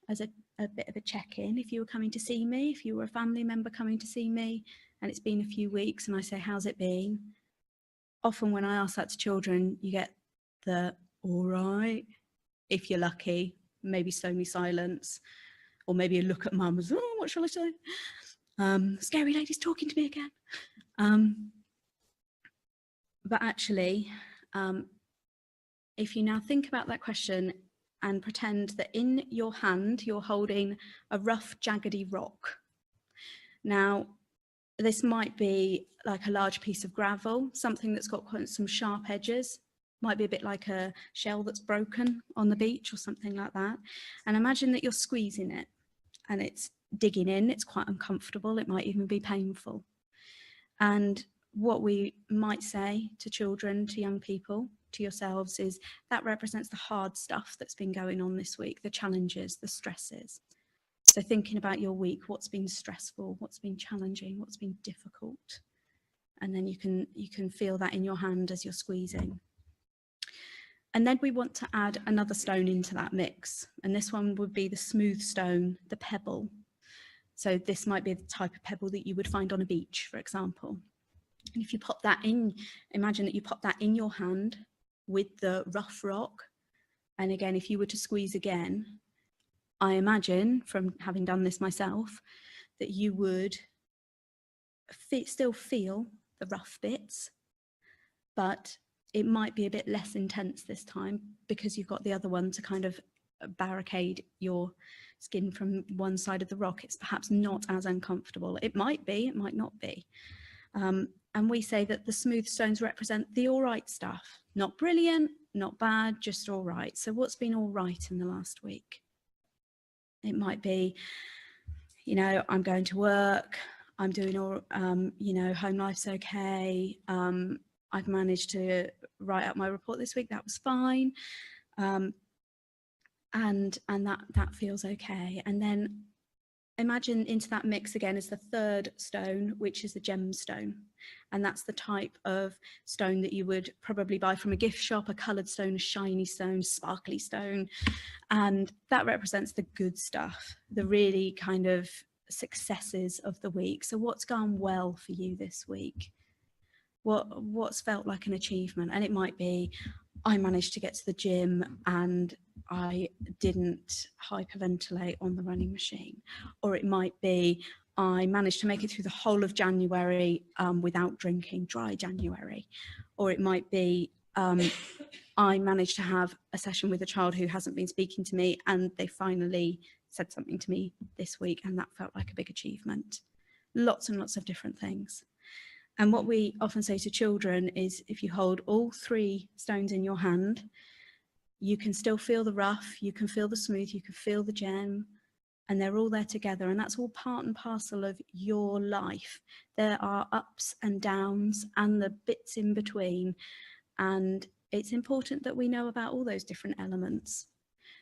as a bit of a check-in, if you were coming to see me, if you were a family member coming to see me and it's been a few weeks and I say, how's it been? Often when I ask that to children, you get the, all right, if you're lucky, maybe stony silence, or maybe a look at mum as, oh, what shall I say? Scary lady's talking to me again. But actually, if you now think about that question and pretend that in your hand you're holding a rough, jaggedy rock. Now, this might be like a large piece of gravel, something that's got quite some sharp edges, might be a bit like a shell that's broken on the beach or something like that. And imagine that you're squeezing it and it's digging in, it's quite uncomfortable, it might even be painful. And what we might say to children, to young people, to yourselves is that represents the hard stuff that's been going on this week, the challenges, the stresses. So thinking about your week, what's been stressful, what's been challenging, what's been difficult. And then you can feel that in your hand as you're squeezing. And then we want to add another stone into that mix. And this one would be the smooth stone, the pebble. So this might be the type of pebble that you would find on a beach, for example. And if you pop that in, imagine that you pop that in your hand with the rough rock. And again, if you were to squeeze again, I imagine from having done this myself, that you would still feel the rough bits, but it might be a bit less intense this time because you've got the other one to kind of barricade your skin from one side of the rock. It's perhaps not as uncomfortable. It might be, it might not be. And we say that the smooth stones represent the all right stuff. Not brilliant, not bad, just all right. So what's been all right in the last week? It might be, you know, I'm going to work, I'm doing all, you know, home life's okay. I've managed to write out my report this week. That was fine. And that feels okay. And then imagine into that mix again is the third stone, which is the gemstone. And that's the type of stone that you would probably buy from a gift shop, a coloured stone, a shiny stone, sparkly stone. And that represents the good stuff, the really kind of successes of the week. So what's gone well for you this week? What's felt like an achievement? And it might be, I managed to get to the gym and I didn't hyperventilate on the running machine. Or it might be, I managed to make it through the whole of January without drinking, dry January. Or it might be, I managed to have a session with a child who hasn't been speaking to me and they finally said something to me this week and that felt like a big achievement. Lots and lots of different things. And what we often say to children is if you hold all three stones in your hand, you can still feel the rough, you can feel the smooth, you can feel the gem, and they're all there together. And that's all part and parcel of your life. There are ups and downs and the bits in between. And it's important that we know about all those different elements.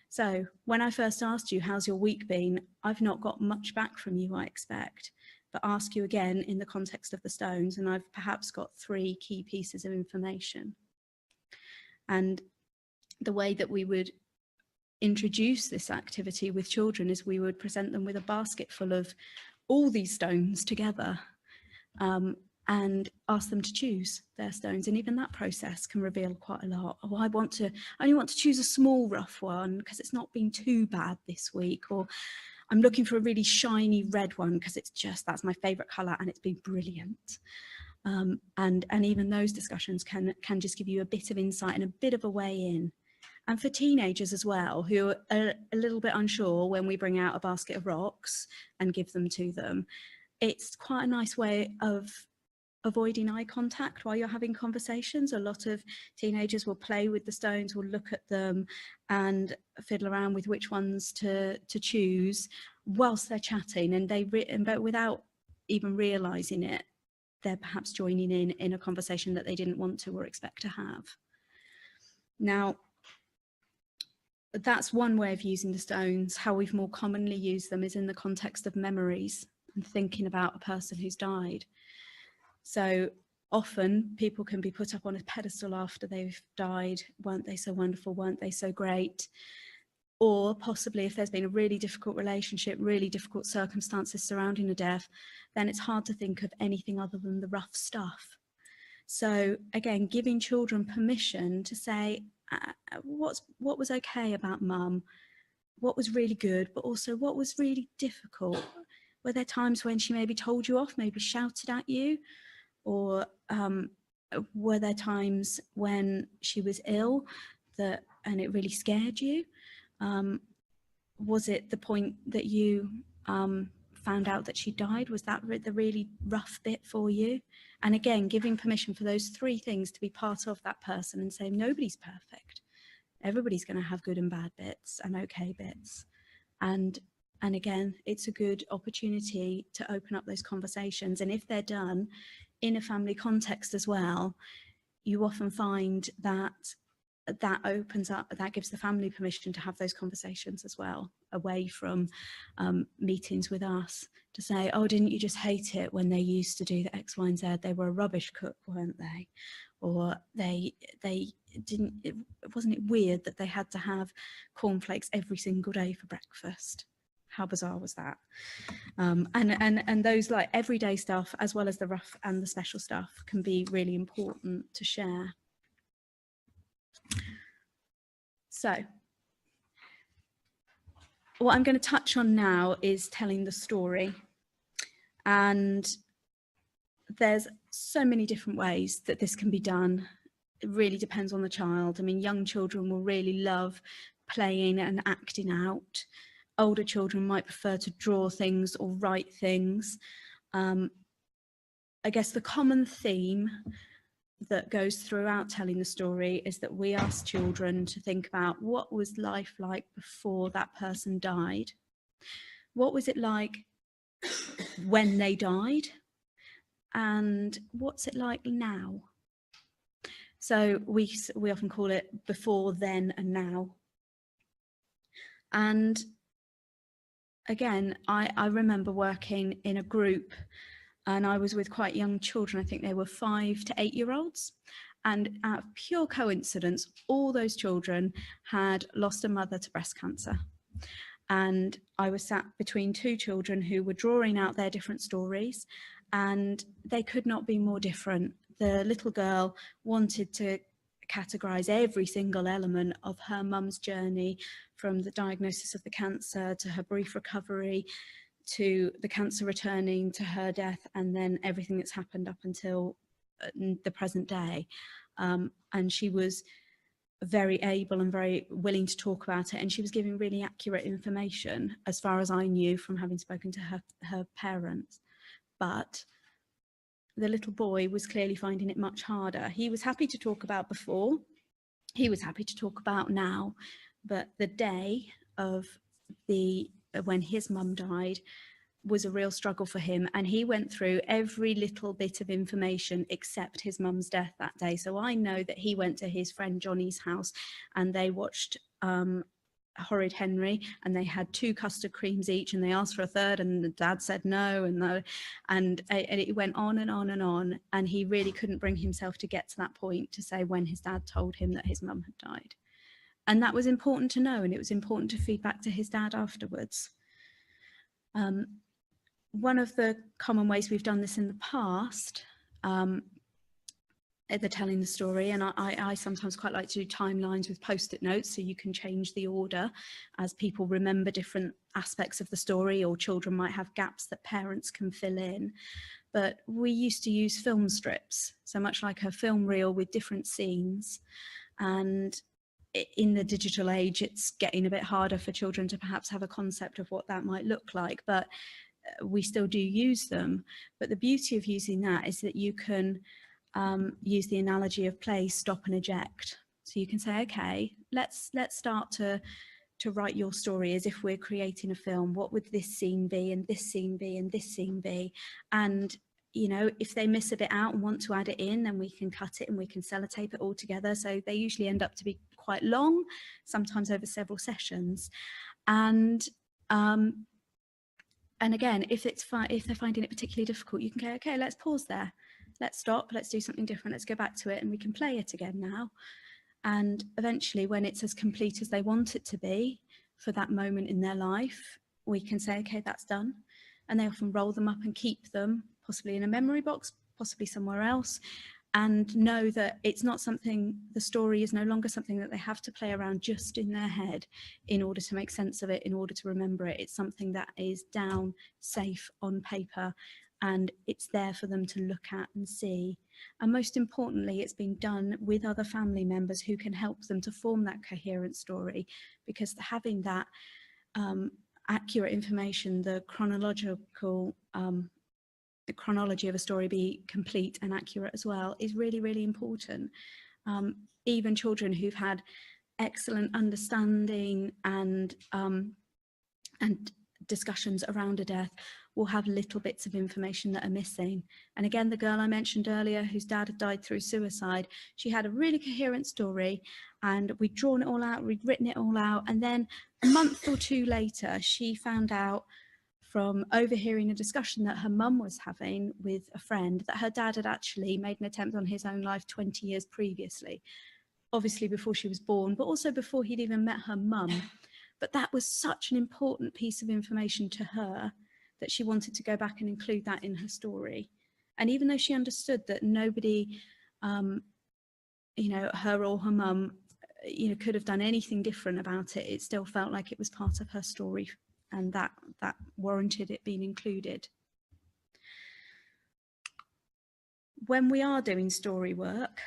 So when I first asked you, how's your week been? I've not got much back from you, I expect. But ask you again in the context of the stones, and I've perhaps got three key pieces of information. And the way that we would introduce this activity with children is we would present them with a basket full of all these stones together and ask them to choose their stones. And even that process can reveal quite a lot. Oh, I only want to choose a small rough one because it's not been too bad this week. Or I'm looking for a really shiny red one because that's my favourite colour and it's been brilliant. And even those discussions can just give you a bit of insight and a bit of a way in. And for teenagers as well, who are a little bit unsure when we bring out a basket of rocks and give them to them, it's quite a nice way of avoiding eye contact while you're having conversations. A lot of teenagers will play with the stones, will look at them and fiddle around with which ones to choose whilst they're chatting, and but without even realising it, they're perhaps joining in a conversation that they didn't want to or expect to have. Now, that's one way of using the stones. How we've more commonly used them is in the context of memories and thinking about a person who's died. So often people can be put up on a pedestal after they've died. Weren't they so wonderful? Weren't they so great? Or possibly if there's been a really difficult relationship, really difficult circumstances surrounding a death, then it's hard to think of anything other than the rough stuff. So again, giving children permission to say, what was okay about mum? What was really good, but also what was really difficult? Were there times when she maybe told you off, maybe shouted at you? Or were there times when she was ill and it really scared you? Was it the point that you found out that she died? Was that the really rough bit for you? And again, giving permission for those three things to be part of that person and saying nobody's perfect. Everybody's going to have good and bad bits and okay bits. And again, it's a good opportunity to open up those conversations. And if they're done in a family context as well, you often find that that opens up, that gives the family permission to have those conversations as well, away from meetings with us, to say, oh, didn't you just hate it when they used to do the X, Y, and Z? They were a rubbish cook, weren't they? Or they didn't, wasn't it weird that they had to have cornflakes every single day for breakfast? How bizarre was that? And those like everyday stuff, as well as the rough and the special stuff, can be really important to share. So what I'm going to touch on now is telling the story. And there's so many different ways that this can be done. It really depends on the child. I mean, young children will really love playing and acting out. Older children might prefer to draw things or write things. I guess the common theme that goes throughout telling the story is that we ask children to think about what was life like before that person died? What was it like when they died? And what's it like now? So we often call it before, then, and now. And again, I remember working in a group, and I was with quite young children. I think they were 5 to 8 year olds. And out of pure coincidence, all those children had lost a mother to breast cancer. And I was sat between 2 children who were drawing out their different stories, and they could not be more different. The little girl wanted to categorise every single element of her mum's journey, from the diagnosis of the cancer to her brief recovery, to the cancer returning, to her death, and then everything that's happened up until the present day. And she was very able and very willing to talk about it, and she was giving really accurate information as far as I knew from having spoken to her parents. But the little boy was clearly finding it much harder. He was happy to talk about before, he was happy to talk about now, but the day of when his mum died was a real struggle for him, and he went through every little bit of information except his mum's death that day. So I know that he went to his friend Johnny's house and they watched Horrid Henry, and they had 2 custard creams each, and they asked for a third, and the dad said no, and it went on and on and on, and he really couldn't bring himself to get to that point to say when his dad told him that his mum had died. And that was important to know, and it was important to feed back to his dad afterwards. One of the common ways we've done this in the past, they're telling the story, and I sometimes quite like to do timelines with post-it notes, so you can change the order as people remember different aspects of the story, or children might have gaps that parents can fill in. But we used to use film strips, so much like a film reel with different scenes. And in the digital age, it's getting a bit harder for children to perhaps have a concept of what that might look like, but we still do use them. But the beauty of using that is that you can use the analogy of play, stop and eject. So you can say, okay, let's start to write your story as if we're creating a film. What would this scene be, and this scene be, and this scene be? And you know, if they miss a bit out and want to add it in, then we can cut it and we can sellotape it all together. So they usually end up to be quite long, sometimes over several sessions. And again, if they're finding it particularly difficult, you can go, okay, let's pause there. Let's stop, let's do something different, let's go back to it, and we can play it again now. And eventually, when it's as complete as they want it to be for that moment in their life, we can say, okay, that's done. And they often roll them up and keep them, possibly in a memory box, possibly somewhere else, and know that it's not something, the story is no longer something that they have to play around just in their head in order to make sense of it, in order to remember it. It's something that is down, safe on paper, and it's there for them to look at and see. And most importantly, it's been done with other family members who can help them to form that coherent story, because having that accurate information, the chronology of a story be complete and accurate as well, is really, really important. Even children who've had excellent understanding and discussions around a death will have little bits of information that are missing. And again, the girl I mentioned earlier whose dad had died through suicide, she had a really coherent story, and we'd drawn it all out, we'd written it all out, and then a month or two later she found out from overhearing a discussion that her mum was having with a friend that her dad had actually made an attempt on his own life 20 years previously, obviously before she was born, but also before he'd even met her mum. But that was such an important piece of information to her that she wanted to go back and include that in her story. And even though she understood that nobody, you know, her or her mum, you know, could have done anything different about it, it still felt like it was part of her story, and that warranted it being included. When we are doing story work,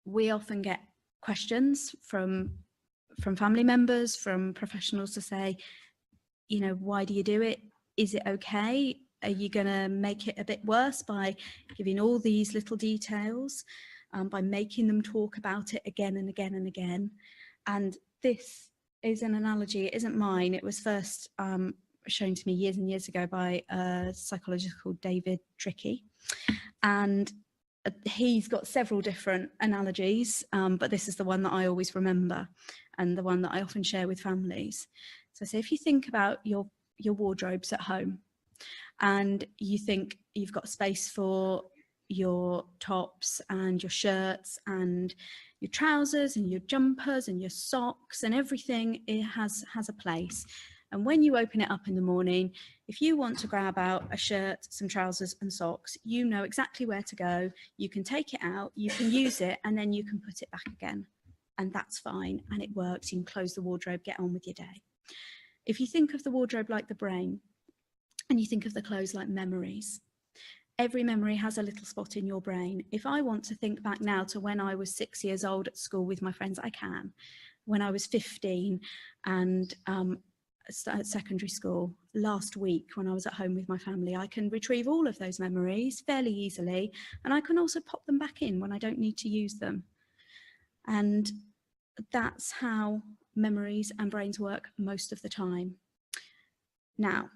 we often get questions from family members, from professionals to say, you know, why do you do it? Is it okay? Are you going to make it a bit worse by giving all these little details, by making them talk about it again and again and again? And this is an analogy, it isn't mine. It was first shown to me years and years ago by a psychologist called David Trickey. And he's got several different analogies, but this is the one that I always remember and the one that I often share with families. So say if you think about your wardrobes at home, and you think you've got space for your tops and your shirts and your trousers and your jumpers and your socks and everything, it has a place. And when you open it up in the morning, if you want to grab out a shirt, some trousers and socks, you know exactly where to go. You can take it out, you can use it, and then you can put it back again. And that's fine, and it works. You can close the wardrobe, get on with your day. If you think of the wardrobe like the brain, and you think of the clothes like memories, every memory has a little spot in your brain. If I want to think back now to when I was 6 years old at school with my friends, I can. When I was 15 and at secondary school, last week when I was at home with my family, I can retrieve all of those memories fairly easily, and I can also pop them back in when I don't need to use them. And that's how memories and brains work most of the time. Now,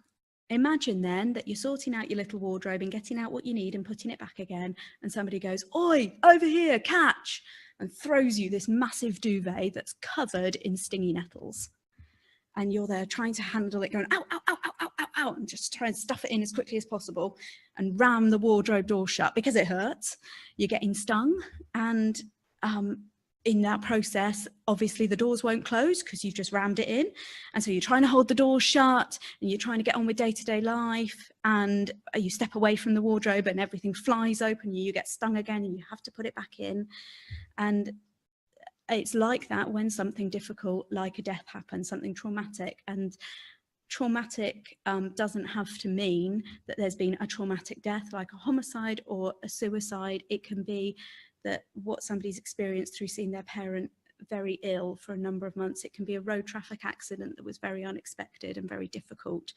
imagine then that you're sorting out your little wardrobe and getting out what you need and putting it back again, and somebody goes, "Oi, over here, catch," and throws you this massive duvet that's covered in stingy nettles. And you're there trying to handle it, going, ow, ow, ow, ow, ow, ow, ow, and just try and stuff it in as quickly as possible and ram the wardrobe door shut because it hurts. You're getting stung, and in that process, obviously the doors won't close because you've just rammed it in. And so you're trying to hold the door shut and you're trying to get on with day-to-day life, and you step away from the wardrobe and everything flies open, you get stung again and you have to put it back in. And it's like that when something difficult like a death happens, something traumatic. And traumatic doesn't have to mean that there's been a traumatic death like a homicide or a suicide. It can be that what somebody's experienced through seeing their parent very ill for a number of months. It can be a road traffic accident that was very unexpected and very difficult.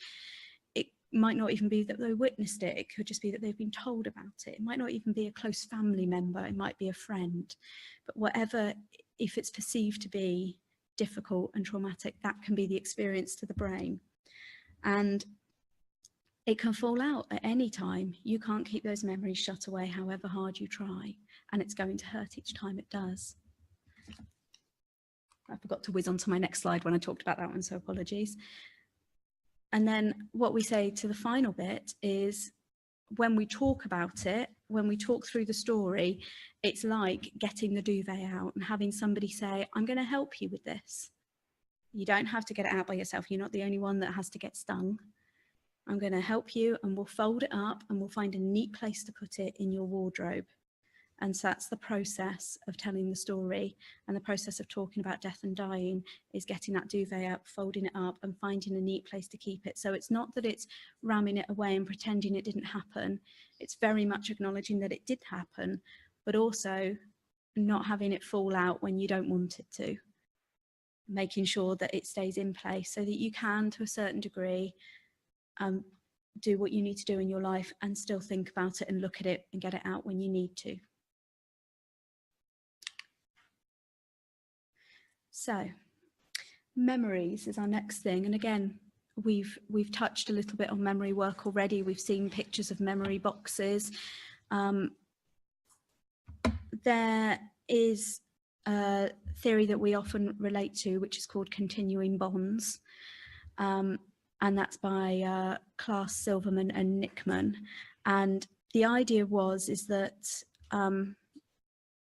It might not even be that they witnessed it. It could just be that they've been told about it. It might not even be a close family member. It might be a friend. But whatever, if it's perceived to be difficult and traumatic, that can be the experience to the brain. And it can fall out at any time. You can't keep those memories shut away however hard you try, and it's going to hurt each time it does. I forgot to whiz on to my next slide when I talked about that one, so apologies. And then what we say to the final bit is, when we talk about it, when we talk through the story, it's like getting the duvet out and having somebody say, "I'm going to help you with this. You don't have to get it out by yourself. You're not the only one that has to get stung. I'm going to help you, and we'll fold it up and we'll find a neat place to put it in your wardrobe." And so that's the process of telling the story, and the process of talking about death and dying is getting that duvet out, folding it up and finding a neat place to keep it. So it's not that it's ramming it away and pretending it didn't happen. It's very much acknowledging that it did happen, but also not having it fall out when you don't want it to. Making sure that it stays in place so that you can, to a certain degree, do what you need to do in your life and still think about it and look at it and get it out when you need to. So, memories is our next thing. And again, we've touched a little bit on memory work already. We've seen pictures of memory boxes. There is a theory that we often relate to, which is called continuing bonds. And that's by Klaas, Silverman and Nickman. And the idea is that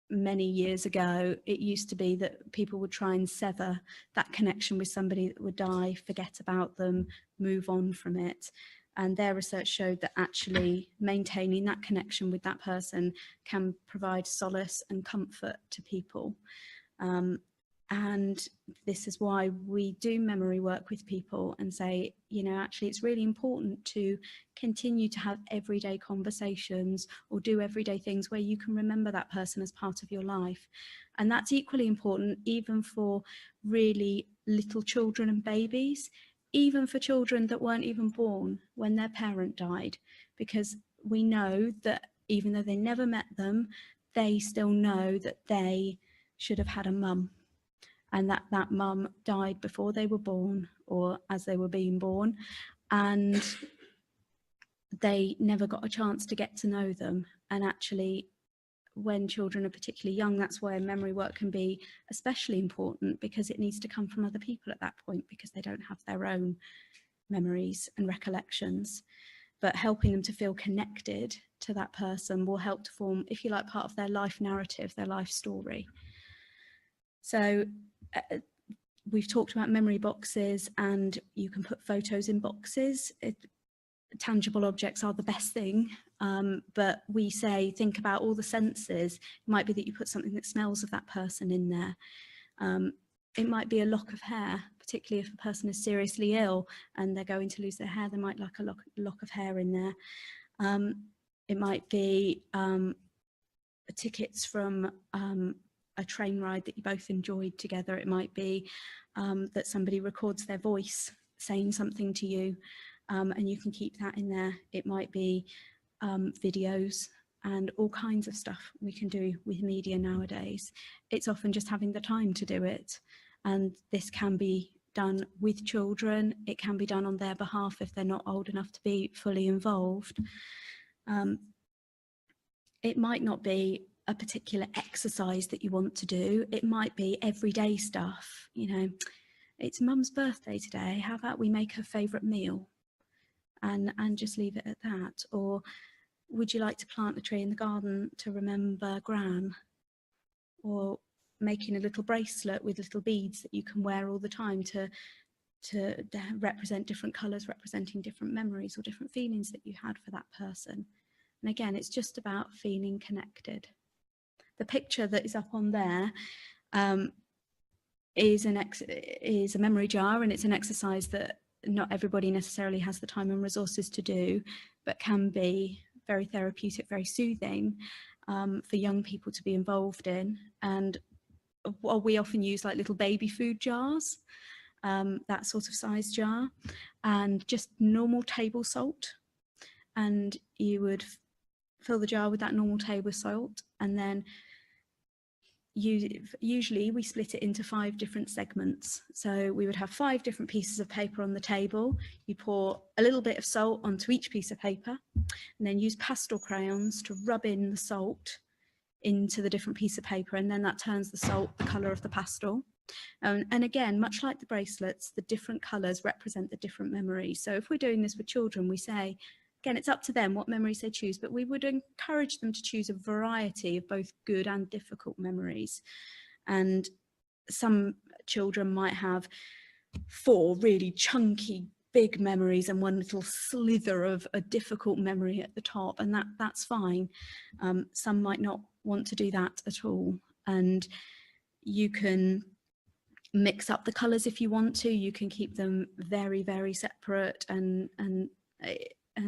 many years ago, it used to be that people would try and sever that connection with somebody that would die, forget about them, move on from it. And their research showed that actually maintaining that connection with that person can provide solace and comfort to people. And this is why we do memory work with people and say, you know, actually it's really important to continue to have everyday conversations or do everyday things where you can remember that person as part of your life. And that's equally important even for really little children and babies, even for children that weren't even born when their parent died, because we know that even though they never met them, they still know that they should have had a mum. And that mum died before they were born or as they were being born, and they never got a chance to get to know them. And actually, when children are particularly young, that's why memory work can be especially important, because it needs to come from other people at that point, because they don't have their own memories and recollections. But helping them to feel connected to that person will help to form, if you like, part of their life narrative, their life story. So we've talked about memory boxes, and you can put photos in boxes. Tangible objects are the best thing, but we say think about all the senses. It might be that you put something that smells of that person in there. It might be a lock of hair, particularly if a person is seriously ill and they're going to lose their hair, they might like a lock of hair in there. It might be tickets from a train ride that you both enjoyed together. It might be that somebody records their voice saying something to you, and you can keep that in there. It might be videos and all kinds of stuff we can do with media nowadays. It's often just having the time to do it. And this can be done with children. It can be done on their behalf if they're not old enough to be fully involved. It might not be a particular exercise that you want to do. It might be everyday stuff. You know, it's Mum's birthday today. How about we make her favourite meal and just leave it at that? Or would you like to plant a tree in the garden to remember Gran? Or making a little bracelet with little beads that you can wear all the time to represent different colours, representing different memories or different feelings that you had for that person. And again, it's just about feeling connected. The picture that is up on there is a memory jar, and it's an exercise that not everybody necessarily has the time and resources to do, but can be very therapeutic, very soothing for young people to be involved in. And we often use like little baby food jars, that sort of size jar, and just normal table salt. And you would fill the jar with that normal table salt, and then usually we split it into 5 different segments. So we would have 5 different pieces of paper on the table. You pour a little bit of salt onto each piece of paper, and then use pastel crayons to rub in the salt into the different piece of paper, and then that turns the salt the colour of the pastel. And again, much like the bracelets, the different colours represent the different memories. So if we're doing this with children, we say, again, it's up to them what memories they choose, but we would encourage them to choose a variety of both good and difficult memories. And some children might have 4 really chunky, big memories and 1 little slither of a difficult memory at the top, and that's fine. Some might not want to do that at all. And you can mix up the colours if you want to. You can keep them very, very separate and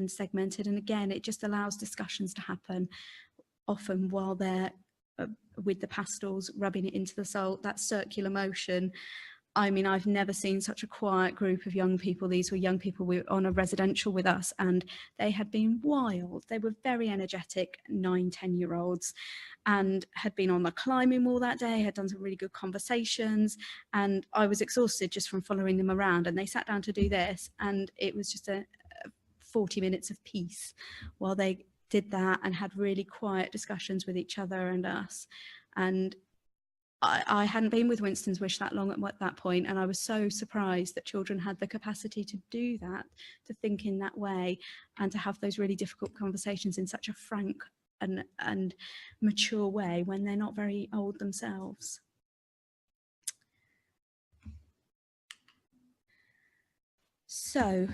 segmented. And again, it just allows discussions to happen, often while they're with the pastels, rubbing it into the salt, that circular motion. I mean, I've never seen such a quiet group of young people. These were young people on a residential with us, and they had been wild. They were very energetic 9-10-year-olds, and had been on the climbing wall that day, had done some really good conversations, and I was exhausted just from following them around. And they sat down to do this, and it was just a 40 minutes of peace while they did that and had really quiet discussions with each other and us. And I hadn't been with Winston's Wish that long at that point, and I was so surprised that children had the capacity to do that, to think in that way, and to have those really difficult conversations in such a frank and mature way when they're not very old themselves. So,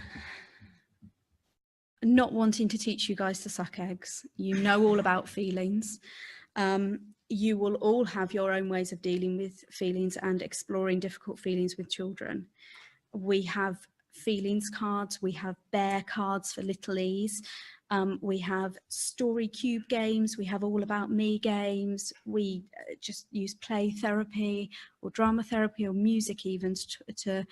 not wanting to teach you guys to suck eggs, you know all about feelings. You will all have your own ways of dealing with feelings and exploring difficult feelings with children. We have feelings cards, we have bear cards for little e's, we have story cube games, we have all about me games, we just use play therapy or drama therapy or music even to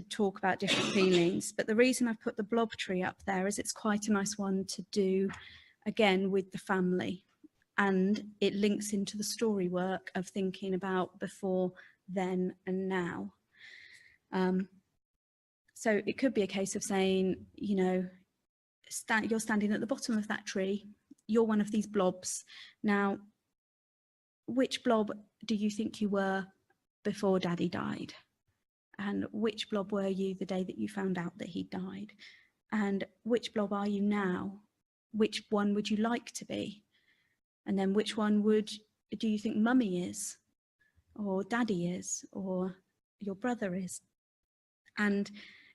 talk about different feelings. But the reason I've put the blob tree up there is it's quite a nice one to do again with the family. And it links into the story work of thinking about before, then, and now. So it could be a case of saying, you know, you're standing at the bottom of that tree. You're one of these blobs. Now, which blob do you think you were before Daddy died? And which blob were you the day that you found out that he died? And which blob are you now? Which one would you like to be? And then which one do you think mummy is, or daddy is, or your brother is? And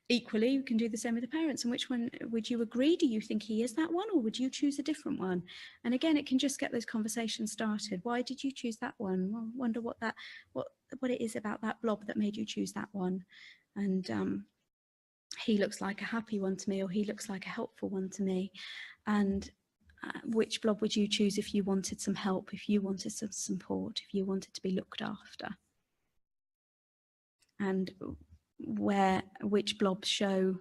equally, you can do the same with the parents. And which one would you agree? Do you think he is that one, or would you choose a different one? And again, it can just get those conversations started. Why did you choose that one? Well, I wonder what it is about that blob that made you choose that one. And he looks like a happy one to me, or he looks like a helpful one to me. And which blob would you choose if you wanted some help, if you wanted some support, if you wanted to be looked after? And which blobs show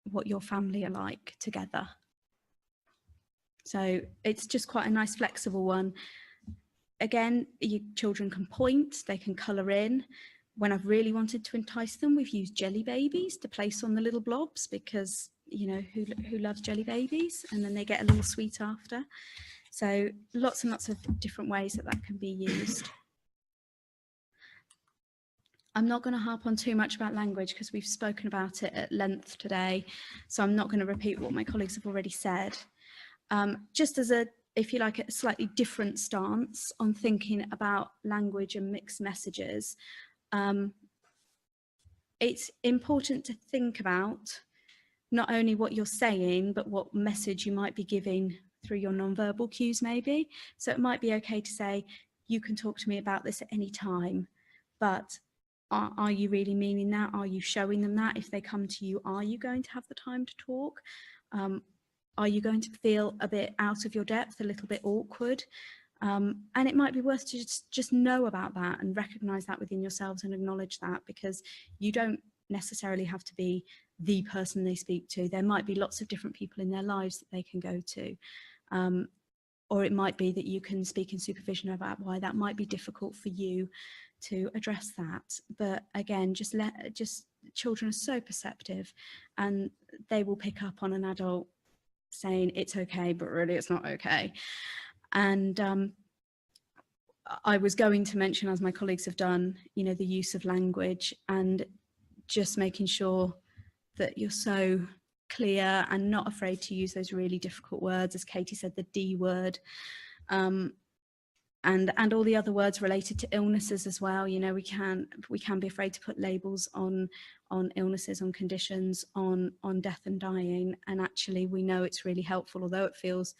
what your family are like together? So it's just quite a nice flexible one. Again, your children can point, they can colour in. When I've really wanted to entice them, we've used jelly babies to place on the little blobs, because you know, who loves jelly babies, and then they get a little sweet after. So lots and lots of different ways that can be used. I'm not going to harp on too much about language because we've spoken about it at length today, so I'm not going to repeat what my colleagues have already said. Just as a, if you like, a slightly different stance on thinking about language and mixed messages, it's important to think about not only what you're saying, but what message you might be giving through your non-verbal cues maybe. So it might be okay to say, you can talk to me about this at any time, but are you really meaning that? Are you showing them that? If they come to you, are you going to have the time to talk? Are you going to feel a bit out of your depth, a little bit awkward? And it might be worth to just know about that and recognise that within yourselves and acknowledge that, because you don't necessarily have to be the person they speak to. There might be lots of different people in their lives that they can go to. Or it might be that you can speak in supervision about why that might be difficult for you to address that. But again, just children are so perceptive, and they will pick up on an adult saying it's okay, but really it's not okay. And I was going to mention, as my colleagues have done, you know, the use of language and just making sure that you're so clear and not afraid to use those really difficult words, as Katie said, the D word, and all the other words related to illnesses as well. You know, we can be afraid to put labels on illnesses, on conditions, on death and dying, and actually we know it's really helpful, although it feels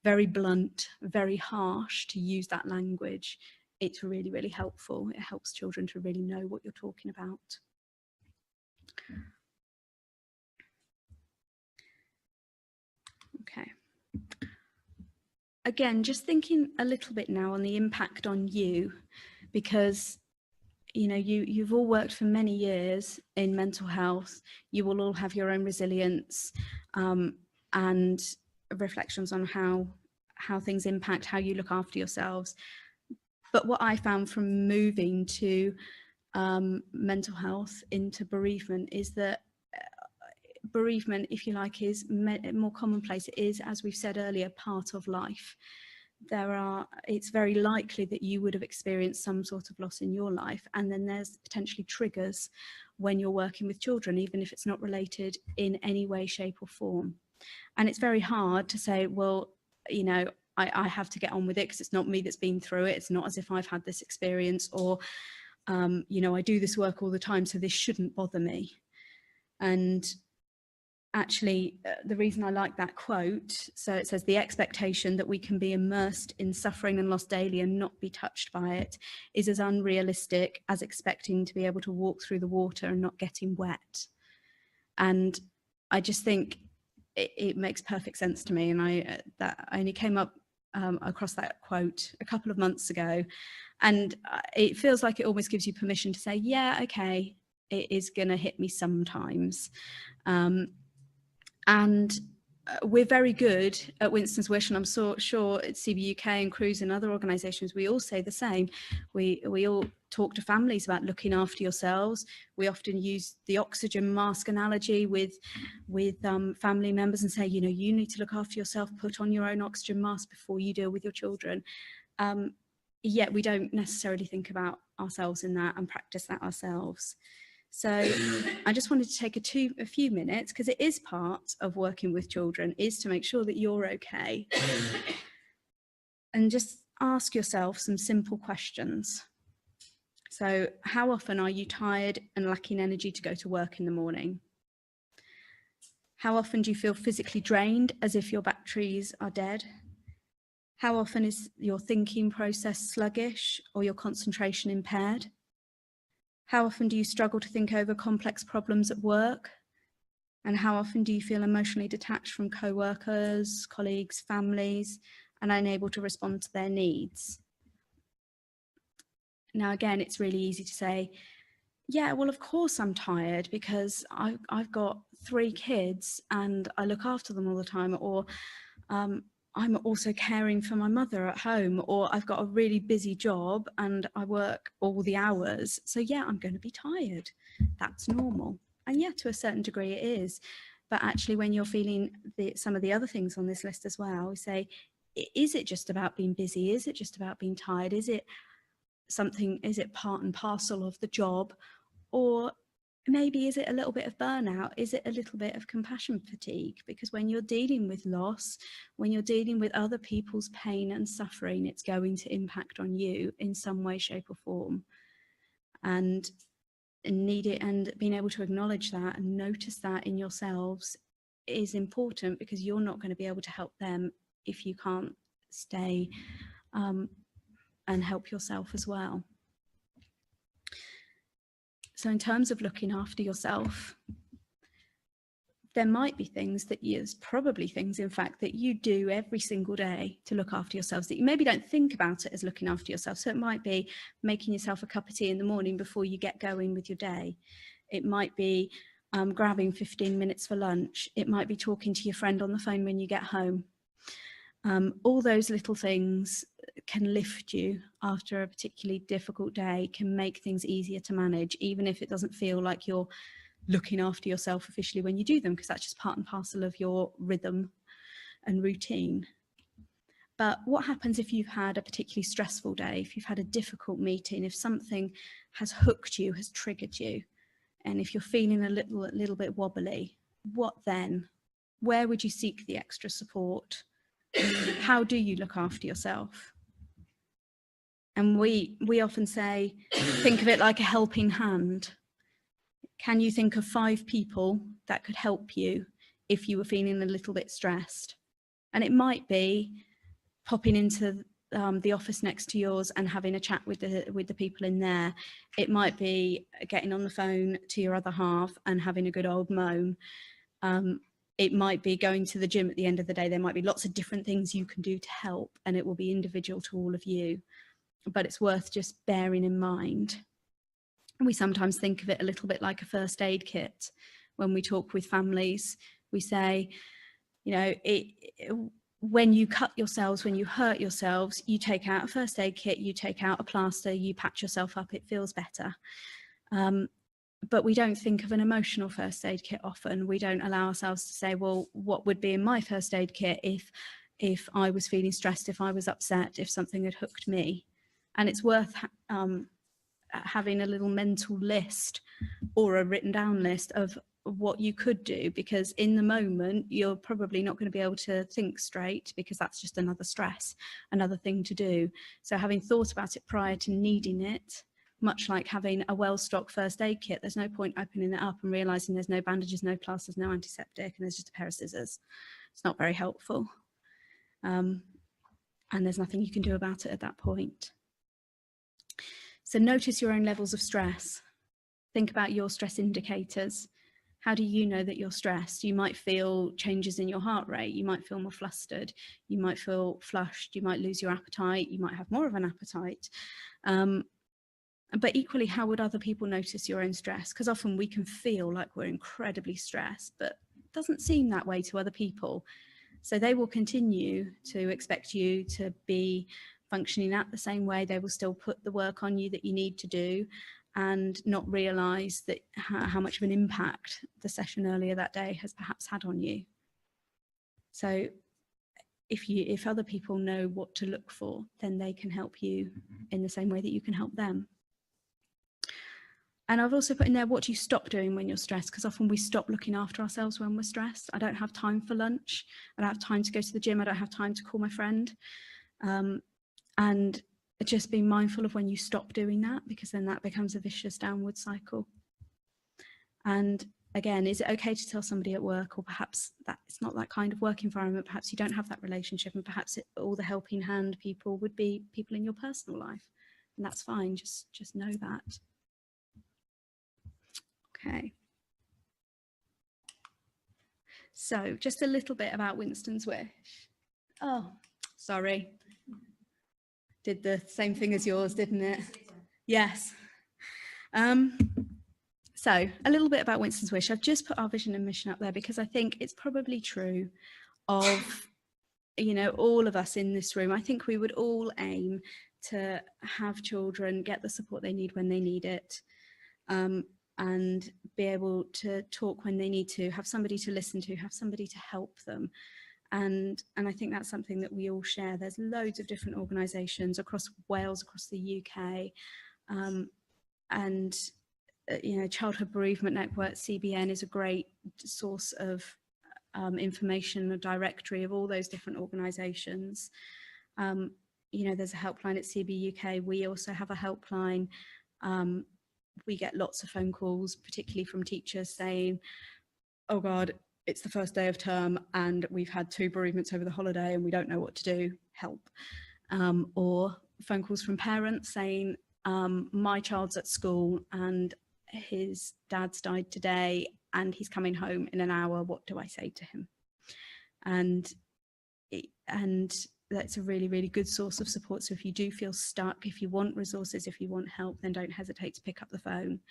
very blunt, very harsh to use that language. It's really, really helpful. It helps children to really know what you're talking about. Okay. Again, just thinking a little bit now on the impact on you, because you know, you've all worked for many years in mental health. You will all have your own resilience and reflections on how things impact how you look after yourselves. But what I found from moving to mental health into bereavement is that bereavement, if you like, is more commonplace. It is, as we've said earlier, part of life. It's very likely that you would have experienced some sort of loss in your life, and then there's potentially triggers when you're working with children, even if it's not related in any way, shape or form. And it's very hard to say, well, you know, I have to get on with it because it's not me that's been through it. It's not as if I've had this experience, or you know, I do this work all the time, so this shouldn't bother me. And actually, the reason I like that quote, so it says, the expectation that we can be immersed in suffering and loss daily and not be touched by it is as unrealistic as expecting to be able to walk through the water and not getting wet. And I just think it makes perfect sense to me. And I only came up across that quote a couple of months ago, and it feels like it almost gives you permission to say, yeah, okay, it is going to hit me sometimes. And we're very good at Winston's Wish, and I'm so sure at CBUK and CRUSE and other organisations, we all say the same. We all talk to families about looking after yourselves. We often use the oxygen mask analogy with family members and say, you know, you need to look after yourself, put on your own oxygen mask before you deal with your children. Yet we don't necessarily think about ourselves in that and practice that ourselves. So I just wanted to take a few minutes, because it is part of working with children, is to make sure that you're okay. And just ask yourself some simple questions. So how often are you tired and lacking energy to go to work in the morning? How often do you feel physically drained, as if your batteries are dead? How often is your thinking process sluggish or your concentration impaired? How often do you struggle to think over complex problems at work? And how often do you feel emotionally detached from co-workers, colleagues, families, and unable to respond to their needs? Now, again, it's really easy to say, yeah, well, of course I'm tired because I've got 3 kids and I look after them all the time, or I'm also caring for my mother at home, or I've got a really busy job and I work all the hours. So yeah, I'm going to be tired. That's normal. And yeah, to a certain degree it is. But actually, when you're feeling some of the other things on this list as well, we say, is it just about being busy? Is it just about being tired? Is it part and parcel of the job? Or maybe is it a little bit of burnout? Is it a little bit of compassion fatigue? Because when you're dealing with loss, when you're dealing with other people's pain and suffering, it's going to impact on you in some way, shape or form. And being able to acknowledge that and notice that in yourselves is important, because you're not going to be able to help them if you can't stay and help yourself as well. So in terms of looking after yourself, there might be things probably things, in fact, that you do every single day to look after yourselves that you maybe don't think about it as looking after yourself. So it might be making yourself a cup of tea in the morning before you get going with your day. It might be grabbing 15 minutes for lunch. It might be talking to your friend on the phone when you get home. All those little things can lift you after a particularly difficult day, can make things easier to manage, even if it doesn't feel like you're looking after yourself officially when you do them, because that's just part and parcel of your rhythm and routine. But what happens if you've had a particularly stressful day, if you've had a difficult meeting, if something has hooked you, has triggered you, and if you're feeling a little bit wobbly, what then? Where would you seek the extra support? How do you look after yourself? And we often say, think of it like a helping hand. Can you think of 5 people that could help you if you were feeling a little bit stressed? And it might be popping into the office next to yours and having a chat with the people in there. It might be getting on the phone to your other half and having a good old moan. It might be going to the gym at the end of the day. There might be lots of different things you can do to help, and it will be individual to all of you. But it's worth just bearing in mind. We sometimes think of it a little bit like a first aid kit. When we talk with families, we say, you know, when you cut yourselves, when you hurt yourselves, you take out a first aid kit, you take out a plaster, you patch yourself up, it feels better. But we don't think of an emotional first aid kit often. We don't allow ourselves to say, well, what would be in my first aid kit if I was feeling stressed, if I was upset, if something had hooked me? And it's worth having a little mental list or a written down list of what you could do, because in the moment you're probably not going to be able to think straight, because that's just another stress, another thing to do. So having thought about it prior to needing it, much like having a well-stocked first aid kit, there's no point opening it up and realizing there's no bandages, no plasters, no antiseptic, and there's just a pair of scissors. It's not very helpful. And there's nothing you can do about it at that point. So notice your own levels of stress. Think about your stress indicators. How do you know that you're stressed? You might feel changes in your heart rate. You might feel more flustered. You might feel flushed. You might lose your appetite. You might have more of an appetite. But equally, how would other people notice your own stress? Because often we can feel like we're incredibly stressed, but it doesn't seem that way to other people. So they will continue to expect you to be functioning at the same way. They will still put the work on you that you need to do, and not realise that how much of an impact the session earlier that day has perhaps had on you. So if other people know what to look for, then they can help you in the same way that you can help them. And I've also put in there, what do you stop doing when you're stressed? Because often we stop looking after ourselves when we're stressed. I don't have time for lunch. I don't have time to go to the gym. I don't have time to call my friend. And just being mindful of when you stop doing that, because then that becomes a vicious downward cycle. And again, is it okay to tell somebody at work, or perhaps that it's not that kind of work environment, perhaps you don't have that relationship, and perhaps all the helping hand people would be people in your personal life, and that's fine, just know that. Okay. So just a little bit about Winston's wish. Oh, sorry. Did the same thing as yours, didn't it? Yes. So a little bit about Winston's wish. I've just put our vision and mission up there because I think it's probably true of, you know, all of us in this room. I think we would all aim to have children get the support they need when they need it, and be able to talk when they need to, have somebody to listen to, have somebody to help them. And I think that's something that we all share. There's loads of different organisations across Wales, across the UK, and you know, Childhood Bereavement Network, CBN, is a great source of information, a directory of all those different organisations. You know, there's a helpline at CB UK. We also have a helpline. We get lots of phone calls, particularly from teachers saying, oh God, it's the first day of term and we've had 2 bereavements over the holiday and we don't know what to do, help. Or phone calls from parents saying, my child's at school and his dad's died today and he's coming home in an hour, what do I say to him? And that's a really, really good source of support. So if you do feel stuck, if you want resources, if you want help, then don't hesitate to pick up the phone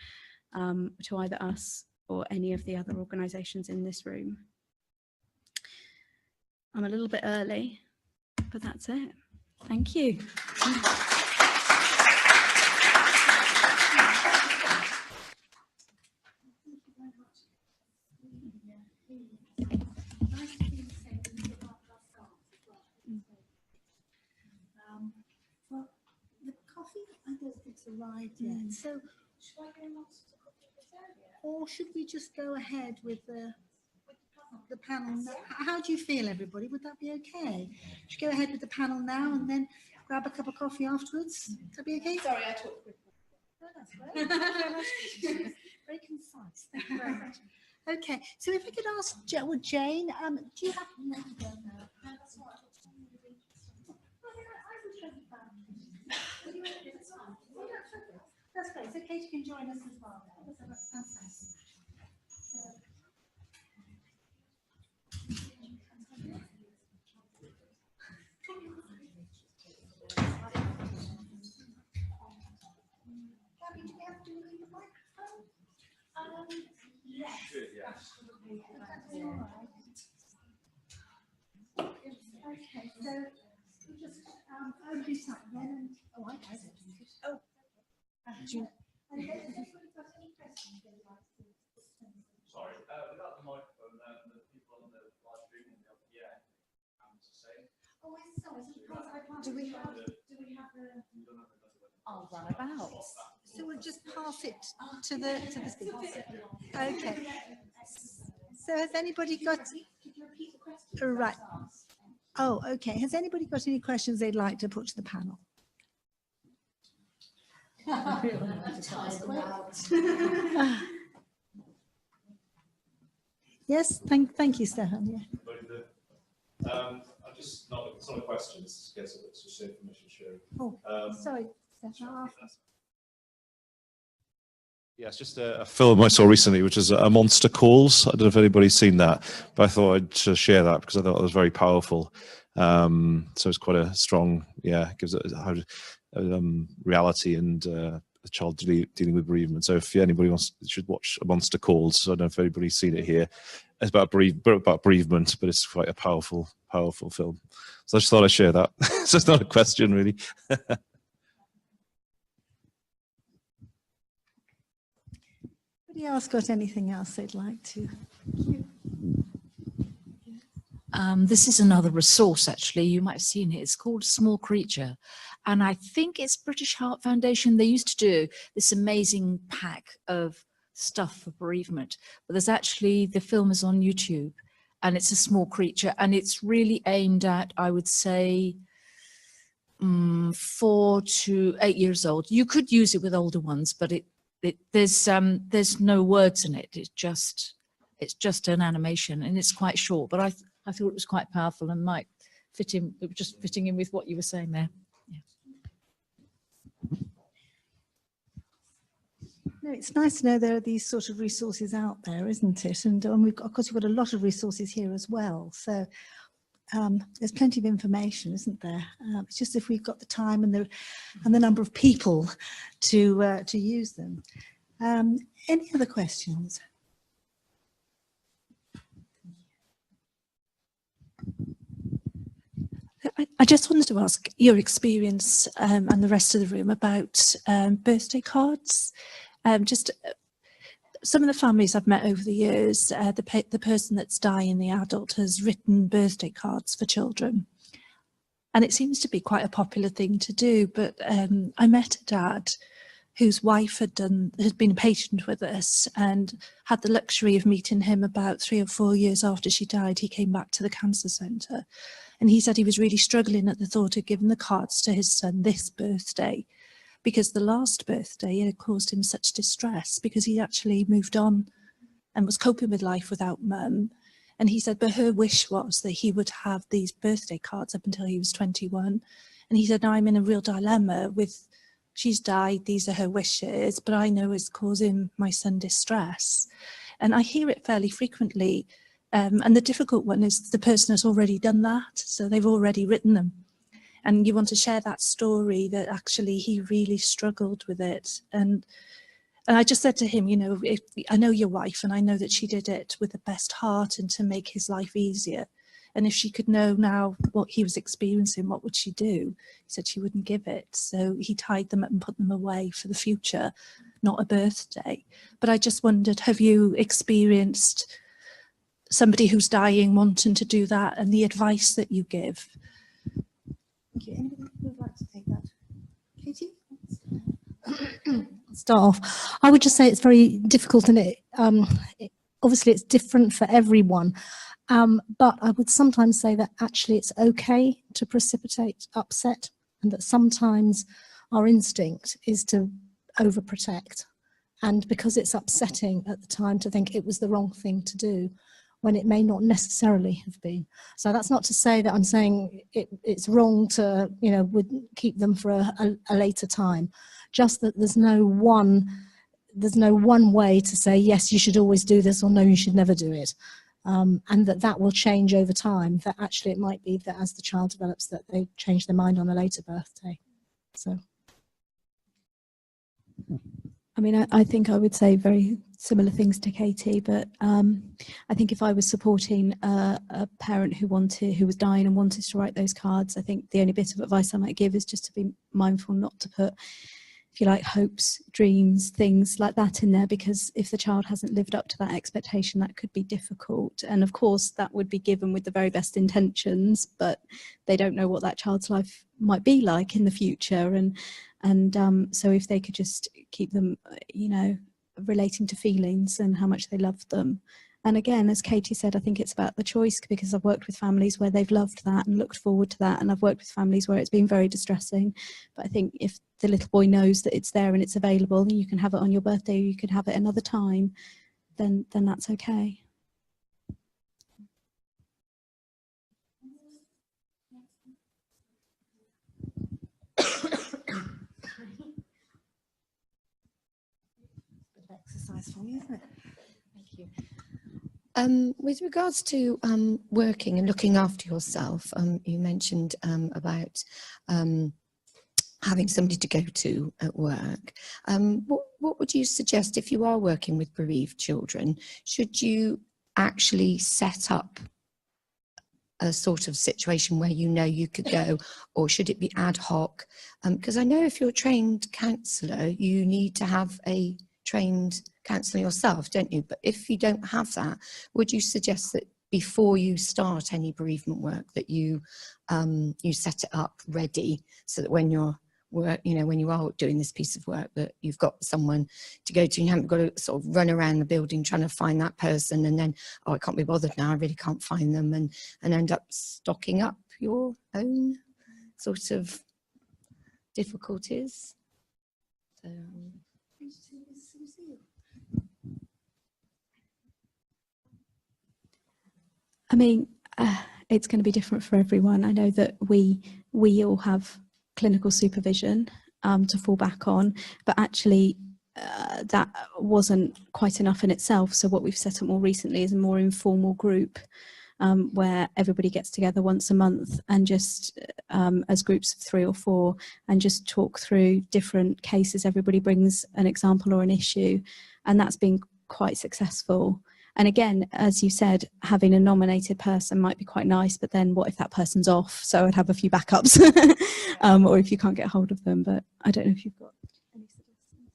to either us or any of the other organisations in this room. I'm a little bit early, but that's it. Thank you. Well, the coffee, I don't think it's arrived yet. So, should I go on to coffee reserve, or should we just go ahead with the panel now? How do you feel, everybody? Would that be okay? Should we go ahead with the panel now and then grab a cup of coffee afterwards? Would that be okay? Sorry, I talked quickly. Oh, that's great. Very concise. Thank you very much. Okay, so if I could ask Jane, do you have? No, you don't know. No, that's not. That's great. So Katie can join us as well. That's fantastic. Gabby, do we have to leave the mic? Okay, so we'll just open it up then. And, oh, I don't think it. Oh, and then has anybody got any questions they'd like to? Sorry, without the microphone, the people on the live stream will be able to hear to say. Oh, I'm sorry. I can't. Do we have the? I'll run about. So we'll just pass it to the speaker. Okay. So has anybody got? Right. Oh, okay. Has anybody got any questions they'd like to put to the panel? Yes, thank you, Stefan. Yeah. It's not a question, it's just information sharing. Oh, sorry, Stefan. Yeah, it's just a film I saw recently, which is A Monster Calls. I don't know if anybody's seen that, but I thought I'd just share that because I thought it was very powerful. So it's quite a strong, gives it reality and a child dealing with bereavement. So if anybody wants, should watch A Monster Calls. I don't know if anybody's seen it here. It's about bereavement, but it's quite a powerful film. So I just thought I'd share that. So it's not a question, really. Anybody else got anything else they'd like to? This is another resource, actually. You might have seen it. It's called Small Creature. And I think it's British Heart Foundation. They used to do this amazing pack of stuff for bereavement. But there's actually, the film is on YouTube. And it's a small creature. And it's really aimed at, I would say, 4 to 8 years old. You could use it with older ones, but there's no words in it. It's just an animation, and it's quite short. But I thought it was quite powerful and might fit in. It was just fitting in with what you were saying there. Yeah. No, it's nice to know there are these sort of resources out there, isn't it? And we've got, of course, we've got a lot of resources here as well. So there's plenty of information, isn't there? It's just if we've got the time and the number of people to use them. Any other questions? I just wanted to ask your experience and the rest of the room about birthday cards. Just some of the families I've met over the years, the person that's dying, the adult, has written birthday cards for children. And it seems to be quite a popular thing to do. But I met a dad whose wife had been a patient with us and had the luxury of meeting him about 3 or 4 years after she died. He came back to the cancer centre. And he said he was really struggling at the thought of giving the cards to his son this birthday, because the last birthday had caused him such distress because he actually moved on and was coping with life without mum. And he said, but her wish was that he would have these birthday cards up until he was 21. And he said, now I'm in a real dilemma with, she's died, these are her wishes, but I know it's causing my son distress. And I hear it fairly frequently. And the difficult one is the person has already done that. So they've already written them. And you want to share that story that actually he really struggled with it. And I just said to him, you know, I know your wife and I know that she did it with the best heart and to make his life easier. And if she could know now what he was experiencing, what would she do? He said she wouldn't give it. So he tied them up and put them away for the future, not a birthday. But I just wondered, have you experienced somebody who's dying wanting to do that and the advice that you give? Thank you. Anybody would like to take that? Katie? Start off. I would just say it's very difficult, and obviously it's different for everyone. But I would sometimes say that actually it's okay to precipitate upset, and that sometimes our instinct is to overprotect. And because it's upsetting at the time to think it was the wrong thing to do, when it may not necessarily have been. So that's not to say that I'm saying it's wrong to, you know, would keep them for a later time. Just that there's no one way to say, yes, you should always do this, or no, you should never do it. And that will change over time. That actually it might be that as the child develops that they change their mind on a later birthday. So. I mean, I think I would say very similar things to Katie, but I think if I was supporting a parent who was dying and wanted to write those cards, I think the only bit of advice I might give is just to be mindful not to put, if you like, hopes, dreams, things like that in there, because if the child hasn't lived up to that expectation, that could be difficult. And of course, that would be given with the very best intentions, but they don't know what that child's life might be like in the future. And so if they could just keep them, you know, relating to feelings and how much they love them. And again, as Katie said, I think it's about the choice, because I've worked with families where they've loved that and looked forward to that. And I've worked with families where it's been very distressing. But I think if the little boy knows that it's there and it's available, and you can have it on your birthday, or you can have it another time, then that's okay. Exercise for me, isn't it? Thank you. With regards to working and looking after yourself, you mentioned about having somebody to go to at work. What would you suggest if you are working with bereaved children? Should you actually set up a sort of situation where you know you could go, or should it be ad hoc? Because I know if you're a trained counsellor, you need to have a trained counsellor yourself, don't you? But if you don't have that, would you suggest that before you start any bereavement work that you set it up ready, so that when you're when you are doing this piece of work, that you've got someone to go to, and you haven't got to sort of run around the building trying to find that person, and then, oh, I can't be bothered now, I really can't find them, and end up stocking up your own sort of difficulties. So, I mean, it's going to be different for everyone. I know that we all have clinical supervision to fall back on, but actually that wasn't quite enough in itself. So what we've set up more recently is a more informal group where everybody gets together once a month and just as groups of 3 or 4 and just talk through different cases. Everybody brings an example or an issue, and that's been quite successful. And again, as you said, having a nominated person might be quite nice, but then what if that person's off? So I'd have a few backups, or if you can't get hold of them. But I don't know if you've got any suggestions.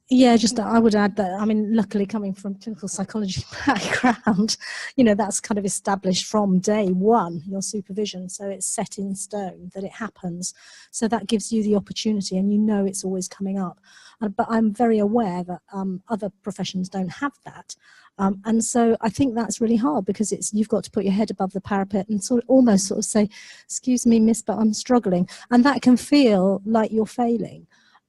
Yeah, just I would add that, I mean, luckily coming from clinical psychology background, you know, that's kind of established from day one, your supervision. So it's set in stone that it happens. So that gives you the opportunity, and you know it's always coming up. But I'm very aware that other professions don't have that. And so I think that's really hard, because you've got to put your head above the parapet and almost sort of say, excuse me, miss, but I'm struggling. And that can feel like you're failing.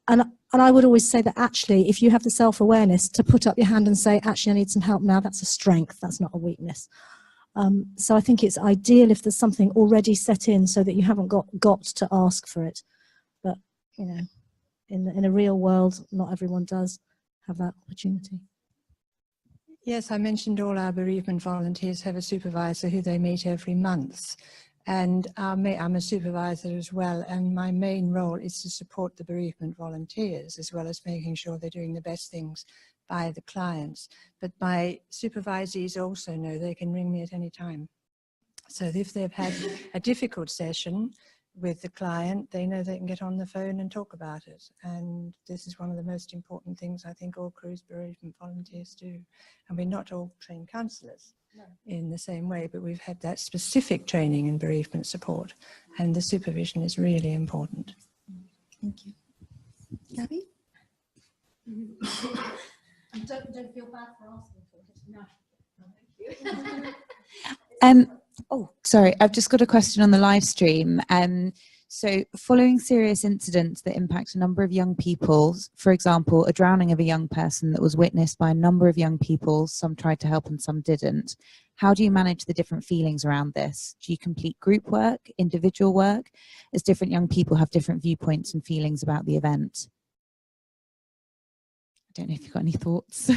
And I would always say that actually, if you have the self-awareness to put up your hand and say, actually, I need some help now, that's a strength, that's not a weakness. So I think it's ideal if there's something already set in, so that you haven't got to ask for it. But, you know, in a real world, not everyone does have that opportunity. Yes, I mentioned all our bereavement volunteers have a supervisor who they meet every month. And I'm a supervisor as well, and my main role is to support the bereavement volunteers, as well as making sure they're doing the best things by the clients. But my supervisees also know they can ring me at any time. So if they've had a difficult session with the client, they know they can get on the phone and talk about it. And this is one of the most important things I think all CRUSE bereavement volunteers do. And we're not all trained counsellors in the same way, but we've had that specific training in bereavement support, and the supervision is really important. Thank you. Gabby? Don't feel bad for asking for it. No. Thank you. Oh, sorry, I've just got a question on the live stream. So following serious incidents that impact a number of young people, for example, a drowning of a young person that was witnessed by a number of young people, some tried to help and some didn't, how do you manage the different feelings around this? Do you complete group work, individual work, as different young people have different viewpoints and feelings about the event? I don't know if you've got any thoughts.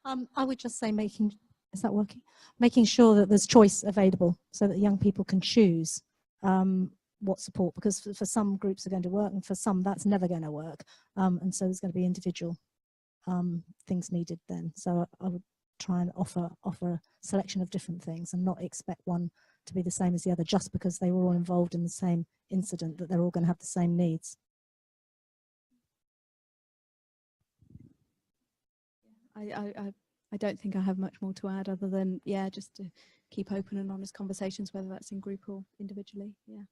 I would just say is that working? Making sure that there's choice available, so that young people can choose. what support, because for some groups are going to work and for some that's never going to work, and so there's going to be individual things needed then. So I would try and offer a selection of different things and not expect one to be the same as the other just because they were all involved in the same incident, that they're all going to have the same needs. I don't think I have much more to add other than, yeah, just to keep open and honest conversations, whether that's in group or individually. Yeah.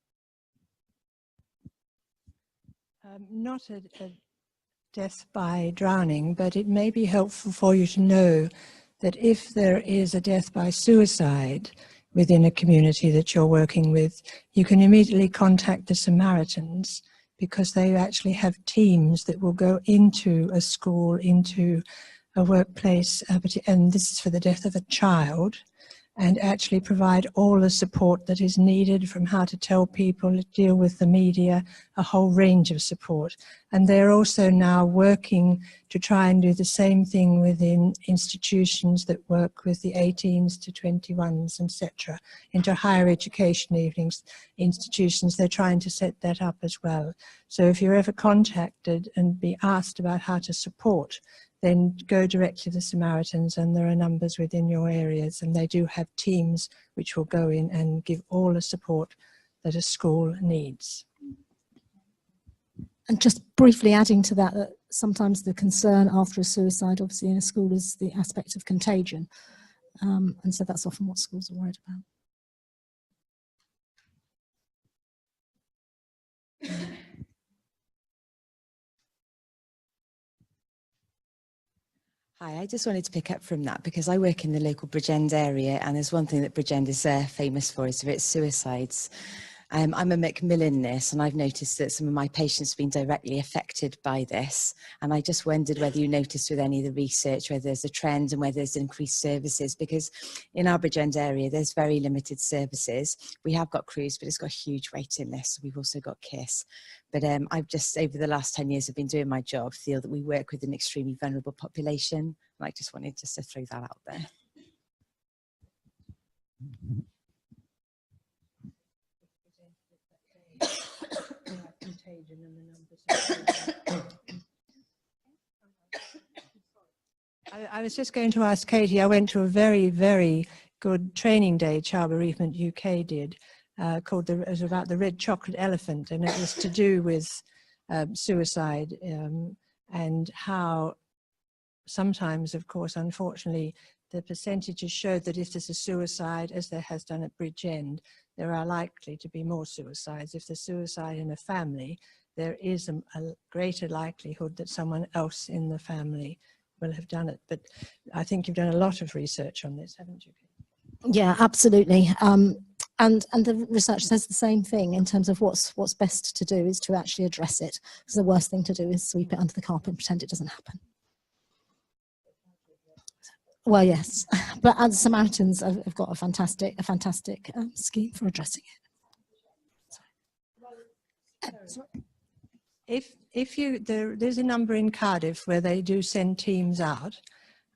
Not a death by drowning, but it may be helpful for you to know that if there is a death by suicide within a community that you're working with, you can immediately contact the Samaritans, because they actually have teams that will go into a school, into a workplace, and this is for the death of a child, and actually provide all the support that is needed, from how to tell people, deal with the media, a whole range of support. And they're also now working to try and do the same thing within institutions that work with the 18s to 21s, etc., into higher education evenings institutions. They're trying to set that up as well. So if you're ever contacted and be asked about how to support, then go directly to the Samaritans, and there are numbers within your areas, and they do have teams which will go in and give all the support that a school needs. And just briefly adding to that, that sometimes the concern after a suicide, obviously in a school, is the aspect of contagion. And so that's often what schools are worried about. Hi, I just wanted to pick up from that because I work in the local Bridgend area, and there's one thing that Bridgend is famous for is its suicides. I'm a Macmillan nurse, and I've noticed that some of my patients have been directly affected by this. And I just wondered whether you noticed with any of the research whether there's a trend and whether there's increased services, because in our Bridgend area there's very limited services. We have got CRUSE, but it's got a huge waiting list. We've also got KISS. But I've just, over the last 10 years I've been doing my job, feel that we work with an extremely vulnerable population. And I just wanted just to throw that out there. I was just going to ask Katie, I went to a very, very good training day Child Bereavement UK did, called it was about the red chocolate elephant, and it was to do with suicide and how sometimes, of course, unfortunately, the percentages showed that if there's a suicide, as there has done at Bridgend, there are likely to be more suicides. If there's suicide in a family, there is a greater likelihood that someone else in the family will have done it. But I think you've done a lot of research on this, haven't you? Yeah, absolutely. And the research says the same thing in terms of what's best to do is to actually address it, because the worst thing to do is sweep it under the carpet and pretend it doesn't happen. Well, yes, but as Samaritans have got a fantastic scheme for addressing it. There's a number in Cardiff where they do send teams out.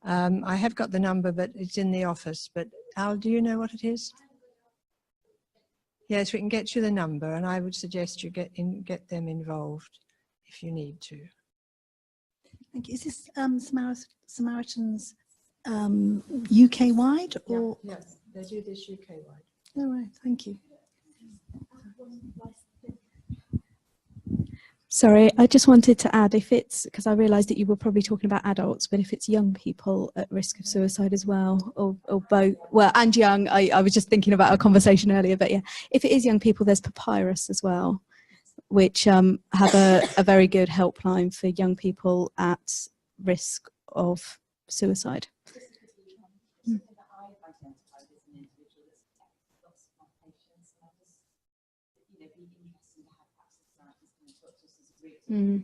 I have got the number, but it's in the office. But Al, do you know what it is? Yes, we can get you the number, and I would suggest you get them involved if you need to. Thank you. Is this Samaritans UK wide or? Yes, they do this UK wide. All right, thank you. Sorry, I just wanted to add, if it's, because I realised that you were probably talking about adults, but if it's young people at risk of suicide as well, or both, well, and young, I was just thinking about our conversation earlier, but yeah, if it is young people, there's Papyrus as well, which have a very good helpline for young people at risk of suicide. Mm.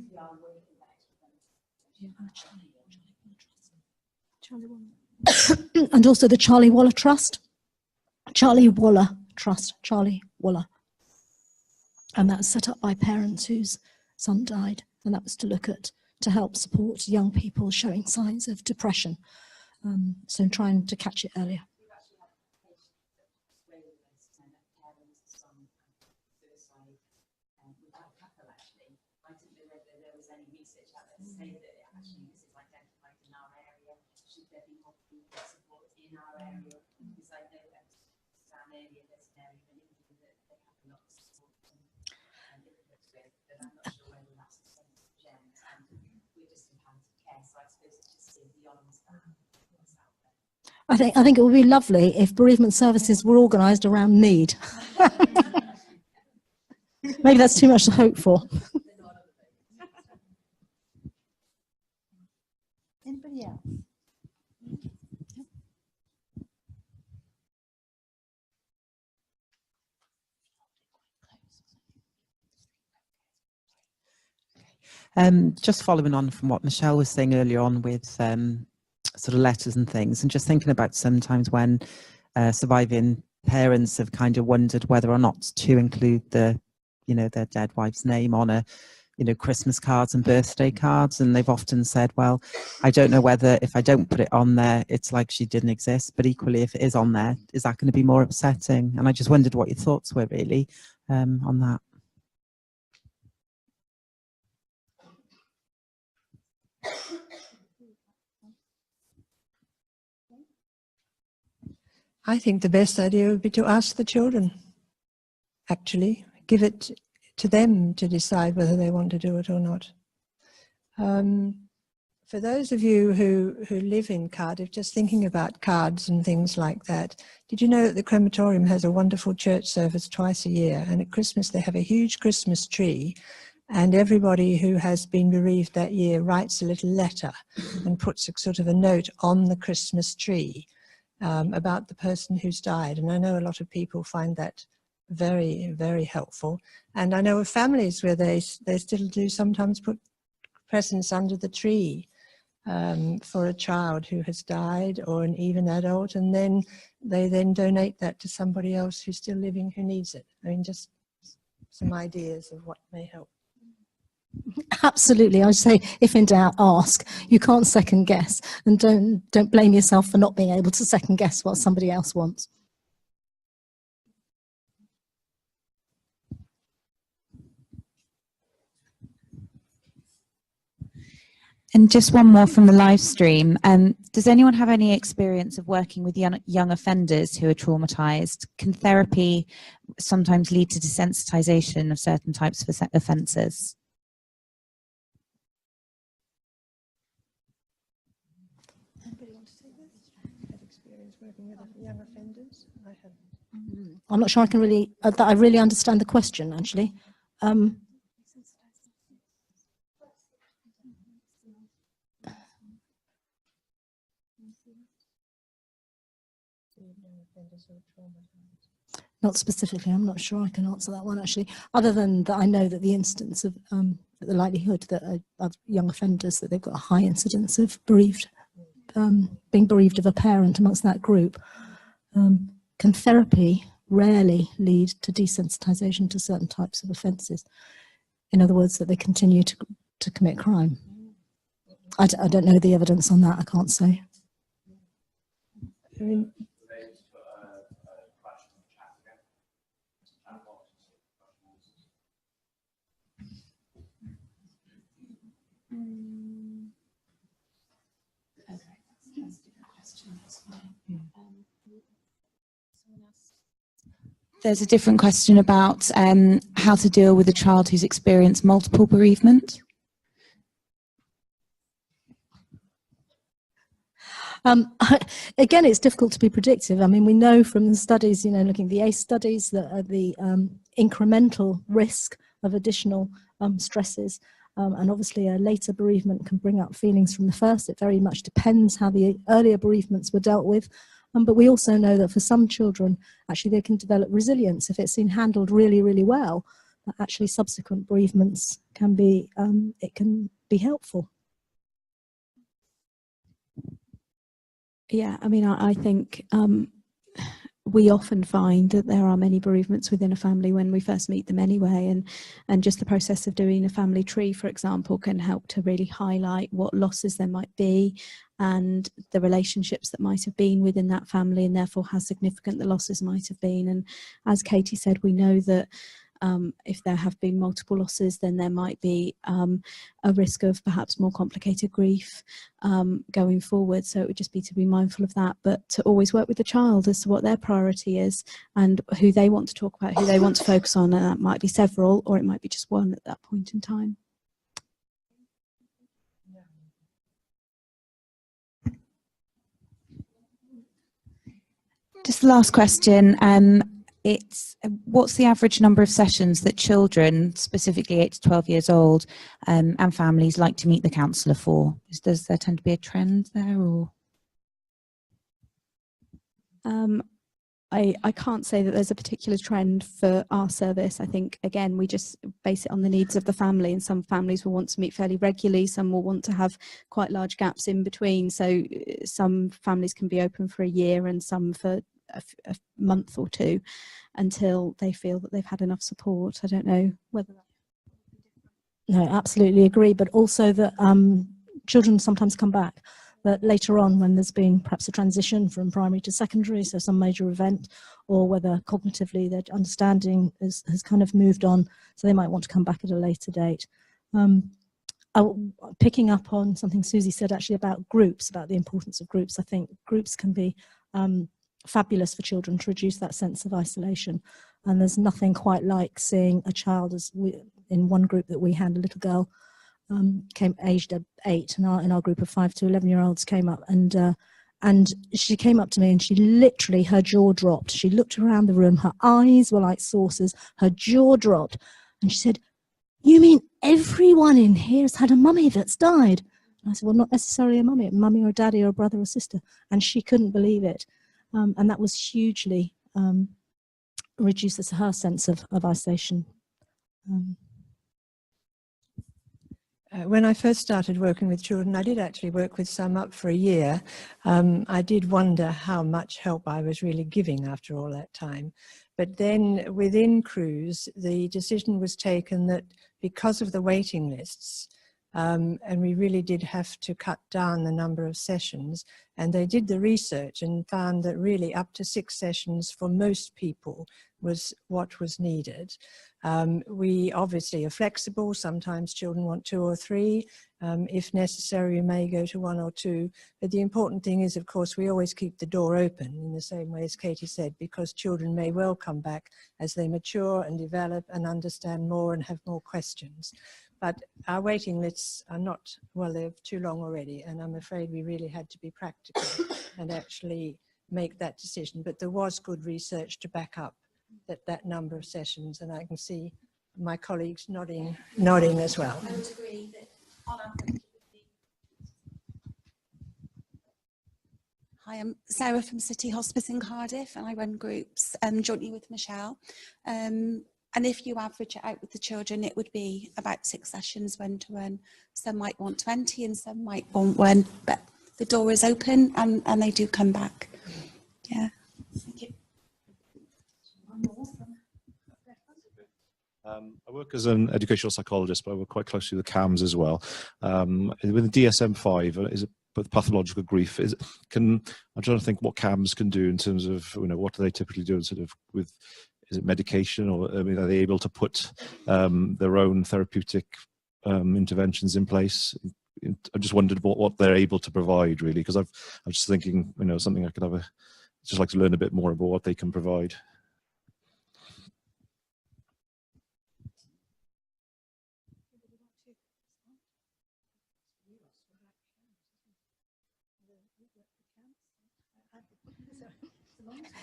And also the Charlie Waller Trust. And that was set up by parents whose son died, and that was to help support young people showing signs of depression, so trying to catch it earlier. of bereavement support in our area, because I know that Suzanne earlier there's an area in England that they have a lot of support and influence with, but I'm not sure whether that's the same as Jen, and we're just in hands of care, so I suppose it's just seeing beyond that what's out there. I think it would be lovely if bereavement services were organised around need. Maybe that's too much to hope for. Anybody else? Just following on from what Michelle was saying earlier on with sort of letters and things, and just thinking about sometimes when surviving parents have kind of wondered whether or not to include the, their dead wife's name on a, Christmas cards and birthday cards, and they've often said, well, I don't know whether if I don't put it on there, it's like she didn't exist, but equally if it is on there, is that going to be more upsetting? And I just wondered what your thoughts were really on that. I think the best idea would be to ask the children, actually. Give it to them to decide whether they want to do it or not. For those of you who live in Cardiff, just thinking about cards and things like that, did you know that the crematorium has a wonderful church service twice a year, and at Christmas they have a huge Christmas tree, and everybody who has been bereaved that year writes a little letter and puts a sort of a note on the Christmas tree about the person who's died. And I know a lot of people find that very, very helpful. And I know of families where they still do sometimes put presents under the tree for a child who has died, or an even adult, and then they then donate that to somebody else who's still living who needs it. I mean, just some ideas of what may help. Absolutely. I would say, if in doubt, ask. You can't second guess, and don't blame yourself for not being able to second guess what somebody else wants. And just one more from the live stream. Does anyone have any experience of working with young offenders who are traumatized? Can therapy sometimes lead to desensitization of certain types of offences? Young offenders? I haven't. I'm not sure I can really, that I really understand the question, actually. Not specifically, I'm not sure I can answer that one, actually, other than that I know that the instance of, the likelihood that young offenders, that they've got a high incidence of bereaved, being bereaved of a parent amongst that group. Can therapy rarely lead to desensitization to certain types of offences? In other words, that they continue to commit crime? I don't know the evidence on that, I can't say. I mean, There's a different question about how to deal with a child who's experienced multiple bereavement. Again, it's difficult to be predictive. I mean, we know from the studies, looking at the ACE studies, that the incremental risk of additional stresses, and obviously a later bereavement can bring up feelings from the first. It very much depends how the earlier bereavements were dealt with. But we also know that for some children, actually they can develop resilience if it's been handled really, really well. That actually subsequent bereavements can be, it can be helpful. Yeah, I mean, I think we often find that there are many bereavements within a family when we first meet them anyway, and just the process of doing a family tree, for example, can help to really highlight what losses there might be and the relationships that might have been within that family, and therefore how significant the losses might have been. And as Katie said, we know that If there have been multiple losses, then there might be a risk of perhaps more complicated grief going forward. So it would just be to be mindful of that, but to always work with the child as to what their priority is and who they want to talk about, who they want to focus on. And that might be several, or it might be just one at that point in time. Just the last question. It's what's the average number of sessions that children, specifically 8 to 12 years old, and families like to meet the counsellor for? Does there tend to be a trend there, or? I can't say that there's a particular trend for our service. I think, again, we just base it on the needs of the family, and some families will want to meet fairly regularly, some will want to have quite large gaps in between. So some families can be open for a year and some for a month or two until they feel that they've had enough support. I don't know whether that... No, absolutely agree, but also that children sometimes come back, but later on when there's been perhaps a transition from primary to secondary, so some major event, or whether cognitively their understanding has kind of moved on, so they might want to come back at a later date. Picking up on something Susie said actually about groups, about the importance of groups, I think groups can be fabulous for children to reduce that sense of isolation, and there's nothing quite like seeing a child, as in one group that we had, a little girl came aged 8, and in our group of 5 to 11-year-olds came up, and she came up to me and she literally, her jaw dropped. She looked around the room, her eyes were like saucers, her jaw dropped, and she said, "You mean everyone in here has had a mummy that's died?" And I said, "Well, not necessarily a mummy or a daddy or a brother or sister," and she couldn't believe it. And that was hugely reduces her sense of isolation. When I first started working with children, I did actually work with some up for a year. I did wonder how much help I was really giving after all that time. But then within CRUSE, the decision was taken that because of the waiting lists, and we really did have to cut down the number of sessions, and they did the research and found that really up to 6 sessions for most people was what was needed. We obviously are flexible. Sometimes children want 2 or 3. If necessary, we may go to 1 or 2. But the important thing is, of course, we always keep the door open in the same way as Katie said, because children may well come back as they mature and develop and understand more and have more questions. But our waiting lists are not, well, they're too long already, and I'm afraid we really had to be practical and actually make that decision. But there was good research to back up that number of sessions, and I can see my colleagues nodding as well. I would agree that on average. Hi, I'm Sarah from City Hospice in Cardiff, and I run groups jointly with Michelle. And if you average it out with the children, it would be about 6 sessions one-to-one. Some might want 20 and some might want 1, but the door is open and they do come back. Yeah. Thank you. I work as an educational psychologist, but I work quite closely with CAMS as well. With the DSM-5, is it with pathological grief? I'm trying to think what CAMS can do in terms of, what do they typically do sort of with, is it medication, or are they able to put their own therapeutic interventions in place? I just wondered what they're able to provide, really, because I'm just thinking, something I could just like to learn a bit more about what they can provide.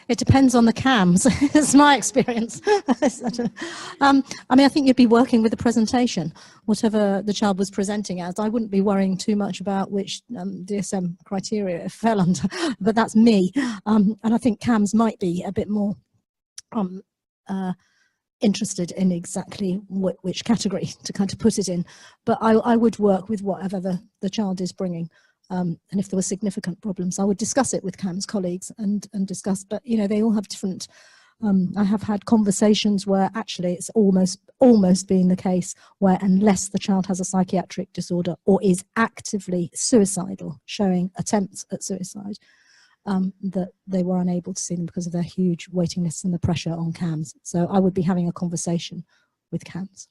It depends on the CAMS. It's my experience. I think you'd be working with the presentation, whatever the child was presenting as. I wouldn't be worrying too much about which DSM criteria it fell under, but that's me. And I think CAMS might be a bit more interested in exactly which category to kind of put it in. But I would work with whatever the child is bringing. And if there were significant problems, I would discuss it with CAMS colleagues and discuss, but they all have different, I have had conversations where actually it's almost been the case where unless the child has a psychiatric disorder or is actively suicidal, showing attempts at suicide, that they were unable to see them because of their huge waiting lists and the pressure on CAMS. So I would be having a conversation with CAMS.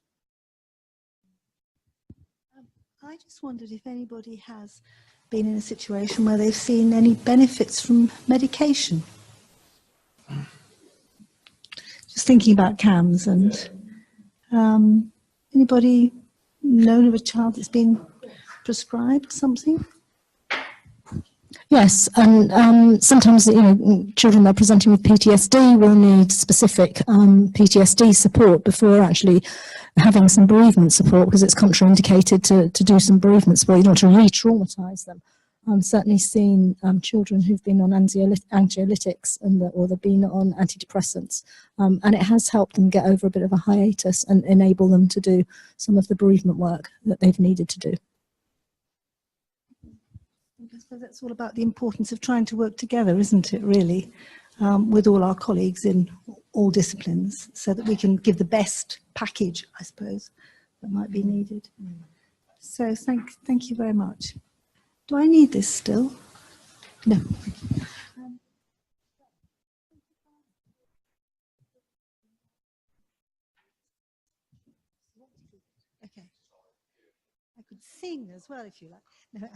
I just wondered if anybody has been in a situation where they've seen any benefits from medication. Just thinking about CAMS, and anybody known of a child that's been prescribed something? Yes, and sometimes, you know, children that are presenting with PTSD will need specific PTSD support before actually having some bereavement support, because it's contraindicated to do some bereavement support. You don't want to re-traumatise them. I've certainly seen children who've been on anxiolytics or they've been on antidepressants, and it has helped them get over a bit of a hiatus and enable them to do some of the bereavement work that they've needed to do. So that's all about the importance of trying to work together, isn't it, really, with all our colleagues in all disciplines, so that we can give the best package, I suppose, that might be needed. So thank you very much. Do I need this still? No. Okay. I could sing as well, if you like. No,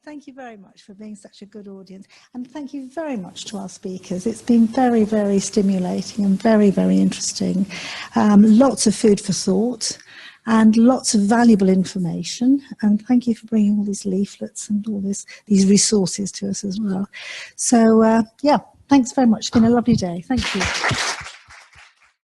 thank you very much for being such a good audience, and thank you very much to our speakers. It's been very, very stimulating and very, very interesting. Lots of food for thought and lots of valuable information, and thank you for bringing all these leaflets and all these resources to us as well. So yeah, thanks very much. It's been a lovely day. Thank you.